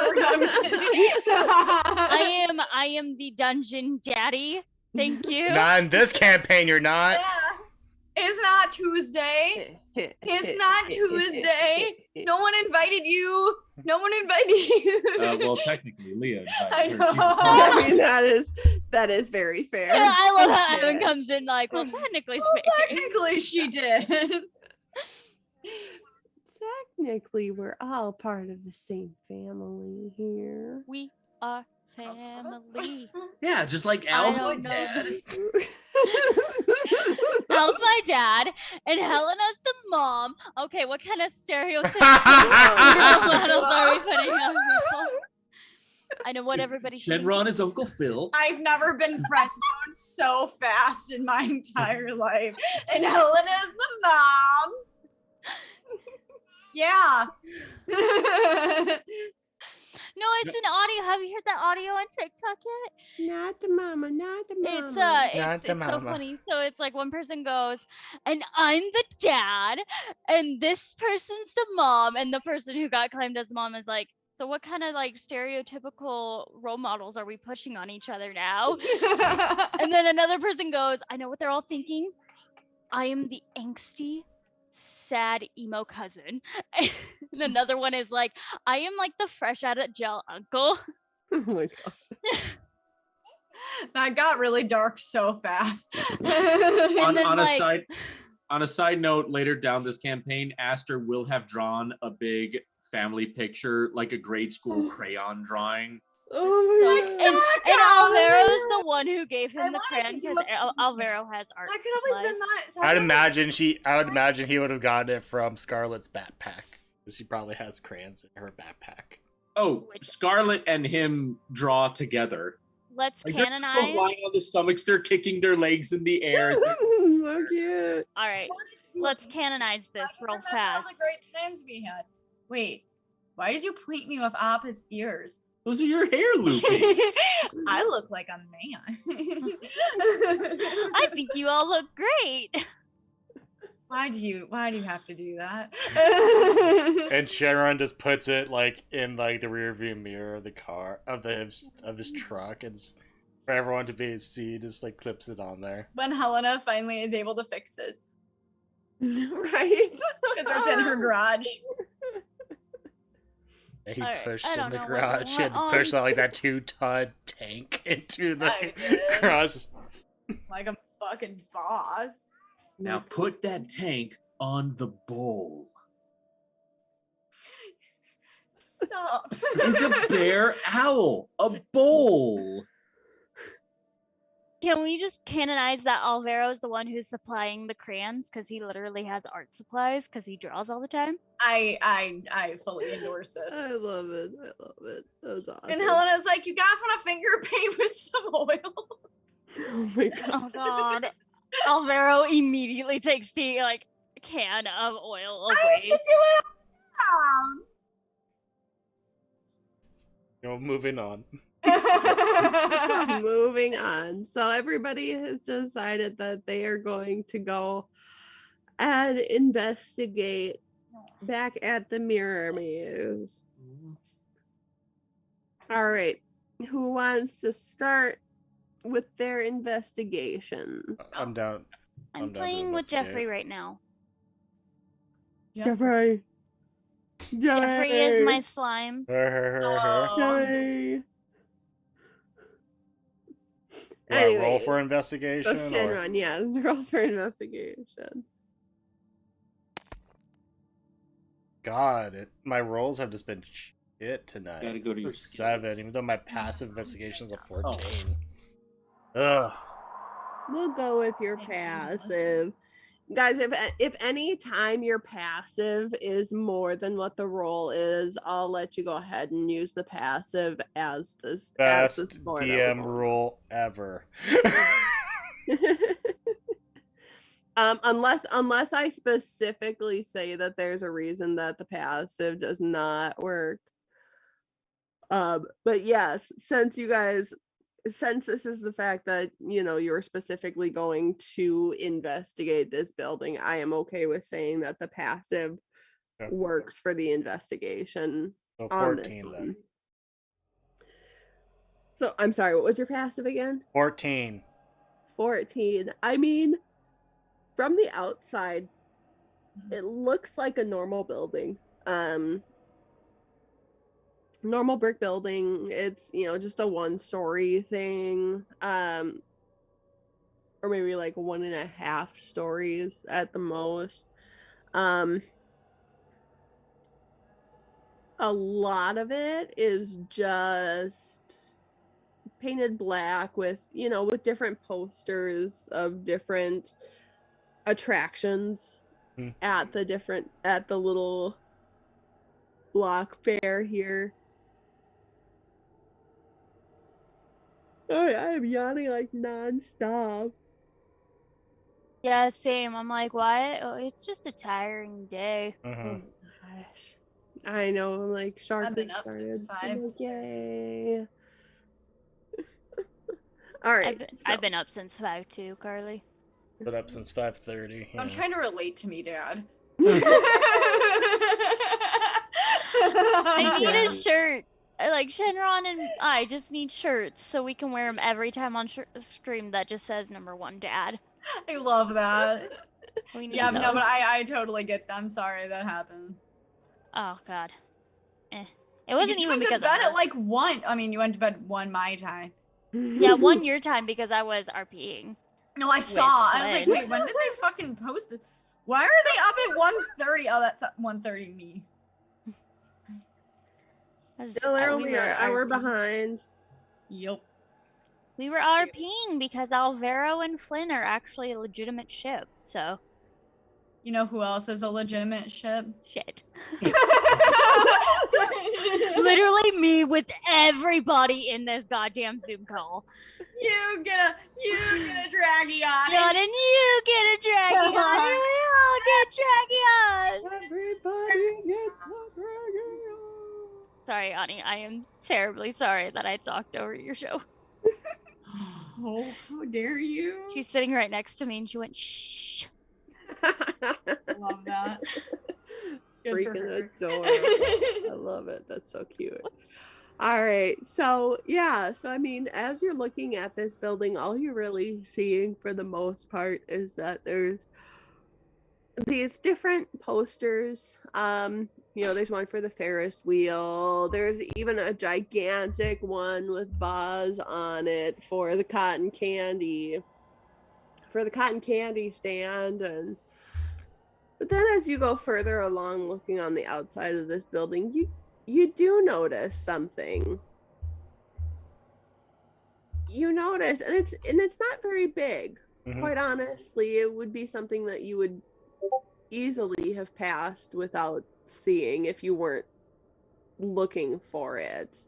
I am the dungeon daddy. Thank you. Not in this campaign, you're not. Yeah. It's not Tuesday. It's not Tuesday. No one invited you. No one invited you. Well, technically, Leah I invited her. She know. was- I mean, that is very fair. Yeah, I love how Evan comes in like, well, technically Well, speaking. technically, she did. Technically, we're all part of the same family here. We are family. Yeah, just like Al's my don't know. dad. Al's my dad, and Helena's the mom. Okay, what kind of stereotypical role models are we putting on people? I know what everybody thinks. Shenron is Uncle Phil. I've never been friend zoned so fast in my entire life. And Helena's the mom. Yeah. No, it's an audio. Have you heard that audio on TikTok yet? Not the mama, not the mama. It's Not it's the so mama. funny. So it's like one person goes, and I'm the dad, and this person's the mom, and the person who got claimed as mom is like, so what kind of like stereotypical role models are we pushing on each other now? And then another person goes, I know what they're all thinking. I am the angsty, sad emo cousin. And another one is like, I am like the fresh out of jail uncle. Oh my god. That got really dark so fast. And then, on like- a side note, later down this campaign, Aster will have drawn a big family picture, like a grade school crayon drawing, Oh my So, god. and Alvaro's the one who gave I him the wanted crayon to do because a- Alvaro has art That could always supplies. been mine. So I would imagine he would have gotten it from Scarlett's backpack. Because she probably has crayons in her backpack. Oh, Scarlet and him draw together. Let's Like they're just both canonize. lying on their stomachs. They're kicking their legs in the air. So cute. All right, let's canonize this real fast. All the great times we had. Wait, why did you point me with Appa's ears? Those are your hair loopies. I look like a man. I think you all look great. Why do you have to do that? And Shenron just puts it like in like the rear view mirror of the car of his truck, and for everyone to be see, just like clips it on there. When Helena finally is able to fix it, Right? because it's in her garage. And he Alright, pushed I in don't the know what garage went and on. pushed like that 2-ton tank into the I did. garage. Like a fucking boss. Now put that tank on the bowl. Stop. It's a bear owl. A bowl. Can we just canonize that Alvaro's the one who's supplying the crayons because he literally has art supplies because he draws all the time? I fully endorse this. I love it. I love it. That was awesome. And Helena's like, you guys want to finger paint with some oil? Oh my god. Oh god. Alvaro immediately takes the can of oil I have to away. do it Moving on. all. Moving on. So everybody has decided that they are going to go and investigate back at the mirror maze. All right. Who wants to start with their investigation? I'm down. I'm I'm down to playing with investigate. Jeffrey right now. Jeffrey. Jeffrey is my slime. Her. Oh. Jeffrey. Do I roll Anyway, for investigation? So or- Shenron, yeah, roll for investigation. God, my rolls have just been shit tonight. Gotta go to your It's a 7, even though my passive investigation's a 14. Ugh. We'll go with your passive. Guys, if any time your passive is more than what the roll is, I'll let you go ahead and use the passive as this Best as the score that DM we're rule ever. going. Unless I specifically say that there's a reason that the passive does not work. But yes, since this is the fact that you're specifically going to investigate this building, I am okay with saying that the passive Okay. works for the investigation So on this 14 one. then. So I'm sorry, what was your passive again? 14. 14. I mean, from the outside, it looks like a normal building. Normal brick building. It's just a 1-story thing, or maybe like 1.5 stories at the most. A lot of it is just painted black with different posters of different attractions at the little block fair here. Oh, I am yawning like nonstop. Yeah, same. I'm like, why? Oh, it's just a tiring day. Oh Mhm. my gosh. I know, I'm like Shark I've been Week up since started. 5. I'm like, yay. All right. I've been up since 5 too, Carly. Been up since 5:30. I'm trying to relate to me, Dad. I need Yeah. a shirt. Like Shenron and I just need shirts so we can wear them every time on stream that just says #1 Dad. I love that. We need Yeah, no, those. but I totally get that. I'm sorry that happened. Oh god. It wasn't you even went to because bed of at like 1. I mean, you went to bed 1 my time. Yeah, 1 your time because I was RPing. No, I saw. I was like, Glenn. wait, when did they fucking post this? Why are they up at 1:30? Oh, that's at 1:30 me. Still, they're we only were an hour RP behind. Yep. We were RPing because Alvaro and Flynn are actually a legitimate ship, so You know who else is a legitimate ship? shit. Literally me with everybody in this goddamn Zoom call. You get a draggy on God, and you get a dragon on, and we all get dragon on. Everybody gets a dragon. Sorry, Ani, I am terribly sorry that I talked over your show. Oh, how dare you? She's sitting right next to me, and she went, shh. Love that. Good for Freaking her. adorable. I love it. That's so cute. All right. So, yeah. So, I mean, as you're looking at this building, all you're really seeing for the most part is that there's these different posters. There's one for the Ferris wheel. There's even a gigantic one with Buzz on it for the cotton candy stand. But then as you go further along looking on the outside of this building, you do notice something. You notice, and it's not very big. Mhm. Quite honestly, it would be something that you would easily have passed without seeing if you weren't looking for it.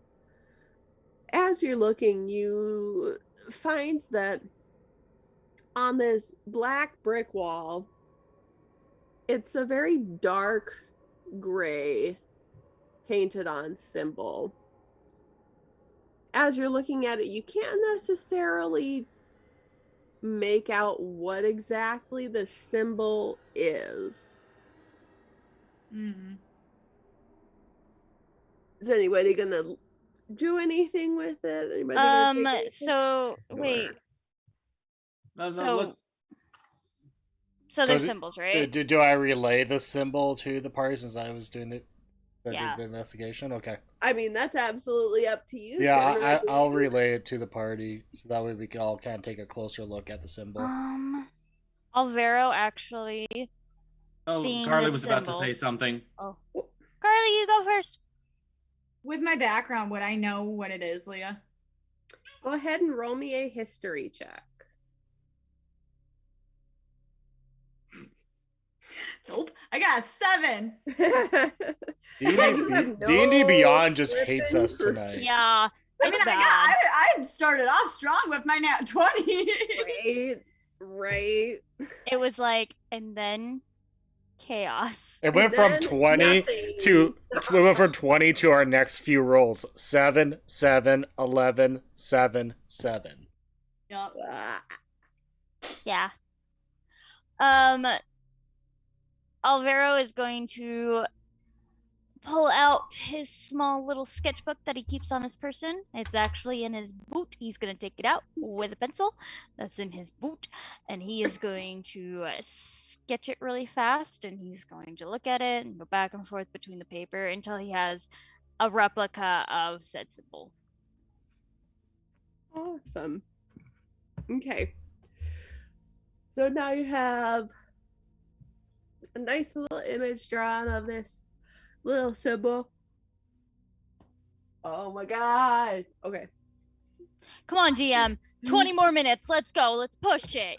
As you're looking, you find that on this black brick wall, it's a very dark gray painted on symbol. As you're looking at it, you can't necessarily make out what exactly the symbol is. Is anybody gonna do anything with it? Anybody gonna take any So pictures? wait, No, So- let's. so there's do- symbols, right? Do I relay the symbol to the party since I was doing Yeah. the investigation? Okay. I mean, that's absolutely up to you. Yeah, Shannon. I'll relay it to the party so that way we can all kind of take a closer look at the symbol. Alvaro actually. Oh, Seeing Carly the was about to symbol. say something. Oh, Carly, you go first. With my background, would I know what it is, Leah? Go ahead and roll me a history check. Nope. I got a 7. D&D Beyond just hates us tonight. Yeah. I It's mean, bad. I started off strong with my nat 20. Right. It was like, and then chaos. It went from Then 20 nothing. to we went from 20 to our next few rolls. 7, 7, 11, 7, 7. Yup. Ah. Yeah. Alvaro is going to pull out his small little sketchbook that he keeps on his person. It's actually in his boot. He's going to take it out with a pencil that's in his boot, and he is going to sketch it really fast, and he's going to look at it and go back and forth between the paper until he has a replica of said symbol. Awesome. Okay. So now you have a nice little image drawn of this little symbol. Oh my god. Okay. Come on, DM. 20 more minutes. Let's go. Let's push it.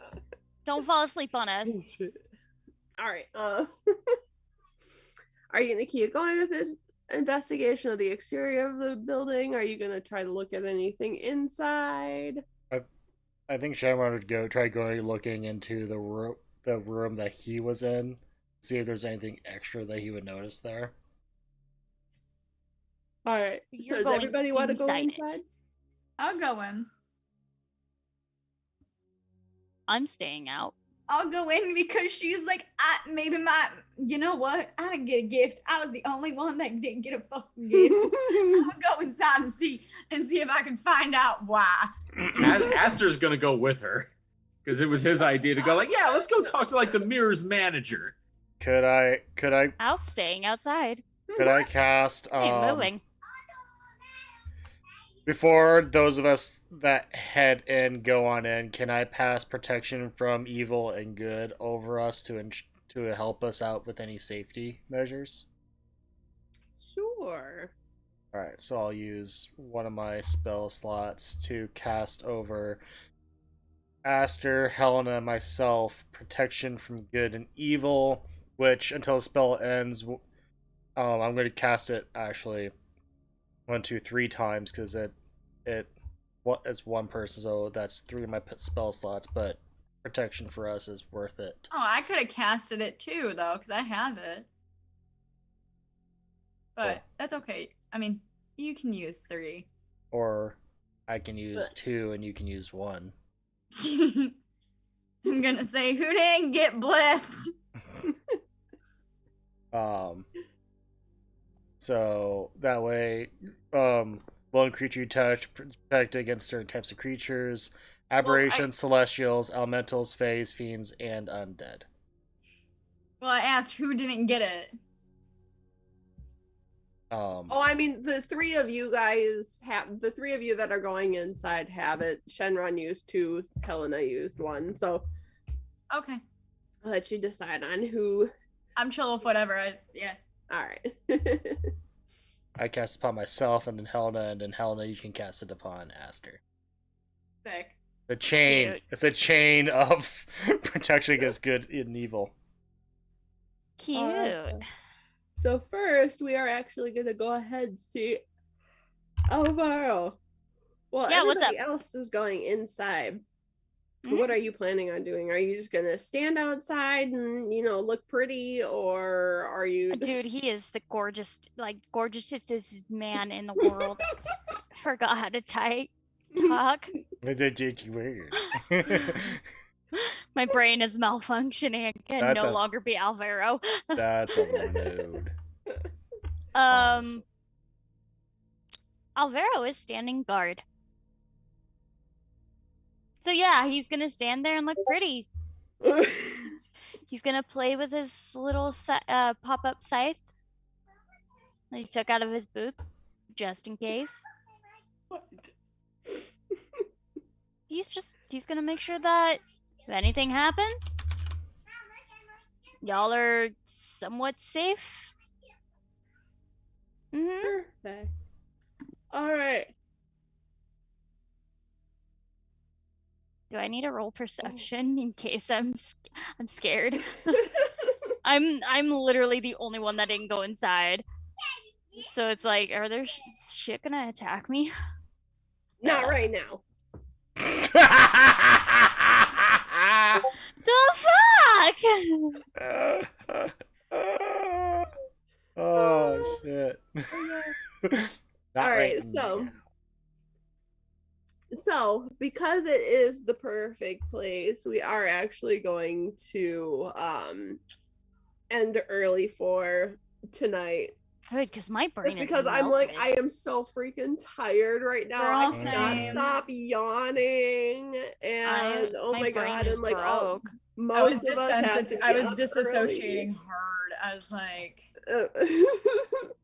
Don't fall asleep on us. Oh, shit. All right. Are you gonna keep going with this investigation of the exterior of the building? Are you gonna try to look at anything inside? I think Shamrock would try going looking into the room that he was in, see if there's anything extra that he would notice there. All right. You're So does going everybody want to go inside it. inside? I'll go in. I'm staying out. I'll go in because she's like, you know what? I didn't get a gift. I was the only one that didn't get a fucking gift. I'm gonna go inside and see if I can find out why. Aster's gonna go with her because it was his idea to go. Like, yeah, let's go talk to like the mirror's manager. Could I Al's staying outside. cast I ain't moving. before those of us that head in go on in, can I pass protection from evil and good over us to help us out with any safety measures? Sure. Alright, so I'll use one of my spell slots to cast over Aster, Helena, and myself Protection from Good and Evil, which until the spell ends, I'm going to cast it actually 1, 2, 3 times because it's one person, so that's 3 of my spell slots. But protection for us is worth it. Oh, I could have casted it too, though, because I have it. But Cool. that's okay. I mean, you can use 3. Or I can use 2 and you can use 1. I'm gonna say, who didn't get blessed? So that way, one creature you touch protected against certain types of creatures, aberrations, celestials, elementals, fays, fiends, and undead. Well, I asked who didn't get it. Oh, I mean, the 3 of you guys have, the 3 of you that are going inside have it. Shenron used 2, Helena used 1. So Okay. I'll let you decide on who. I'm chill with whatever. Yeah. All right. I cast upon myself, and then Helena, you can cast it upon Aster. Sick. The chain. Cute. It's a chain of protection against good and evil. Cute. So first, we are actually going to go ahead and see Alvaro. Well, Yeah, what's everybody else is going inside. What are you planning on doing? Are you just going to stand outside and, look pretty, or are you... Dude, he is the gorgeousest man in the world. Forgot how to talk. Weird. My brain is malfunctioning. I can That's no a- longer be Alvaro. That's a mood. Alvaro is standing guard. So yeah, he's gonna stand there and look pretty. He's gonna play with his little pop-up scythe that he took out of his boot, just in case. He's gonna make sure that if anything happens, y'all are somewhat safe. Perfect. All right. Do I need to roll perception in case I'm scared? I'm literally the only one that didn't go inside. So it's like, are there shit gonna attack me? Not right now. The fuck? Oh shit. All right, so because it is the perfect place, we are actually going to end early for tonight. Good, because my brain Just is because I am so freaking tired right now. We're all I cannot same. stop yawning, and oh my god, and like all most of us have to I was get up disassociating hard. I was like, early.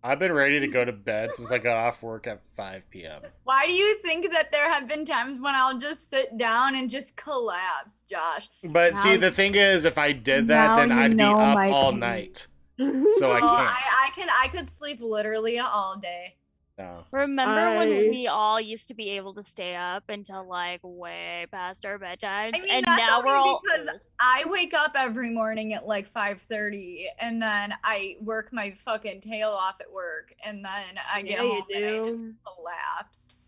I've been ready to go to bed since I got off work at 5 p.m. why do you think that there have been times when I'll just sit down and just collapse, Josh? But see, the thing is, if I did that, then I'd be up all night. So I can't. I could sleep literally all day. No. Remember when we all used to be able to stay up until like way past our bedtimes? I mean, and that's now only we're all because old. I wake up every morning at like 5:30, and then I work my fucking tail off at work, and then I get home and I just collapse.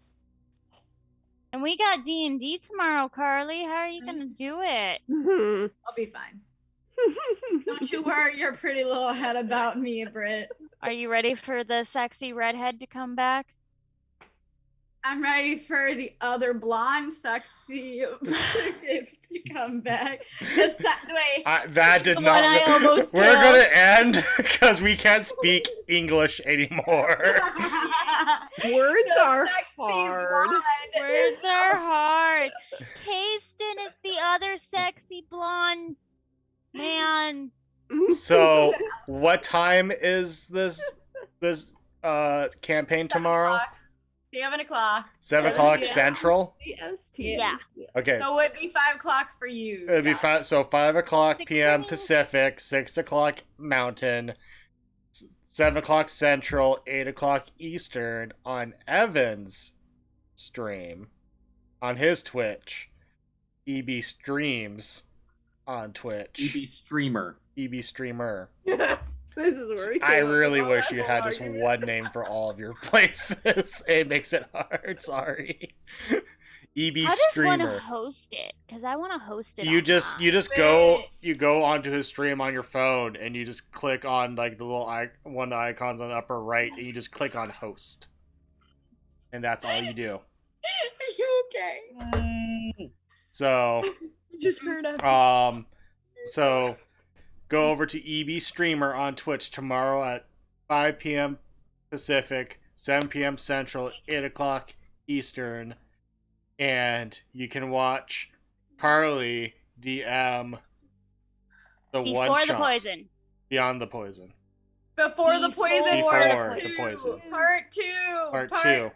And we got D&D tomorrow, Carly. How are you gonna do it? I'll be fine. Don't you worry your pretty little head about me, Britt. Are you ready for the sexy redhead to come back? I'm ready for the other blonde, sexy to come back. That did not. I almost We're killed. gonna end because we can't speak English anymore. Words are hard. Words are hard. Kasten is the other sexy blonde man. So, what time is this campaign tomorrow? 7 o'clock. 7 o'clock Central. Yeah. Okay. So it'd be 5 o'clock for you. It'd be 5 o'clock 6 p.m. for me. Pacific, 6 o'clock Mountain, 7 o'clock Central, 8 o'clock Eastern on Evan's stream on his Twitch. EB Streams on Twitch. EB streamer. EB Streamer. This is where we I came up really with all wish that you whole had just argument. one name for all of your places. It makes it hard. Sorry. EB I just want to Streamer. host it because I want to host it. You just online. go onto his stream on your phone and you just click on like the little one of the icons on the upper right and you just click on host. And that's all you do. Are you okay? So You just heard of so go over to EB Streamer on Twitch tomorrow at 5 p.m. Pacific, 7 p.m. Central, 8 o'clock Eastern, and you can watch Carly DM the one Before the shot poison. Beyond the Poison. Before the poison Before part the two. poison. Part two. Part two.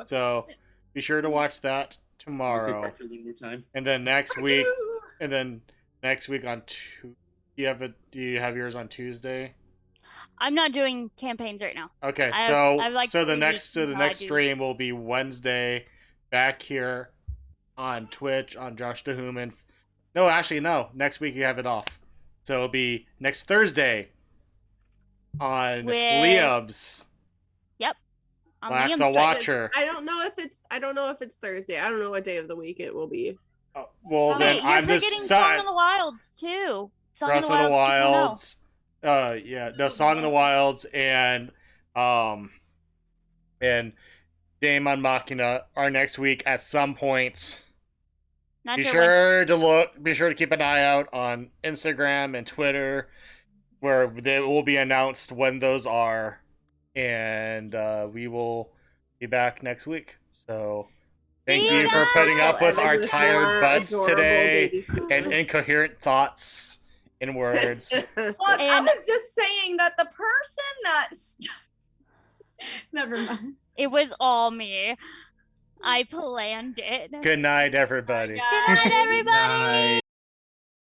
So be sure to watch that Say tomorrow, part 2 one more time. and then next Part week, two. and then next week on do you have yours on Tuesday? I'm not doing campaigns right now. Okay, I have- so I have, like, so the 3 next weeks so the until I next do- stream will be Wednesday, back here on Twitch on Josh DeHuman. No, actually no. Next week you have it off, so it'll be next Thursday on With- Liam's On Black Liam's the Twitch. Watcher. I don't know if it's Thursday. I don't know what day of the week it will be. Oh, well, Wait, then you're I'm just forgetting Song of the Wilds too. Song Breath of the Wilds 2.0. Wilds. Yeah, no, Song of the Wilds and Daemon Machina are next week at some point. Not Be sure when. be sure to keep an eye out on Instagram and Twitter, where they will be announced when those are, and we will be back next week. So thank See you you for putting guys! up with our With tired more butts adorable today baby and poops. incoherent thoughts and words. Look, I And- was just saying that the person that. Never mind. It was all me. I planned it. Good night, everybody. Bye, guys. Good night, everybody. Night.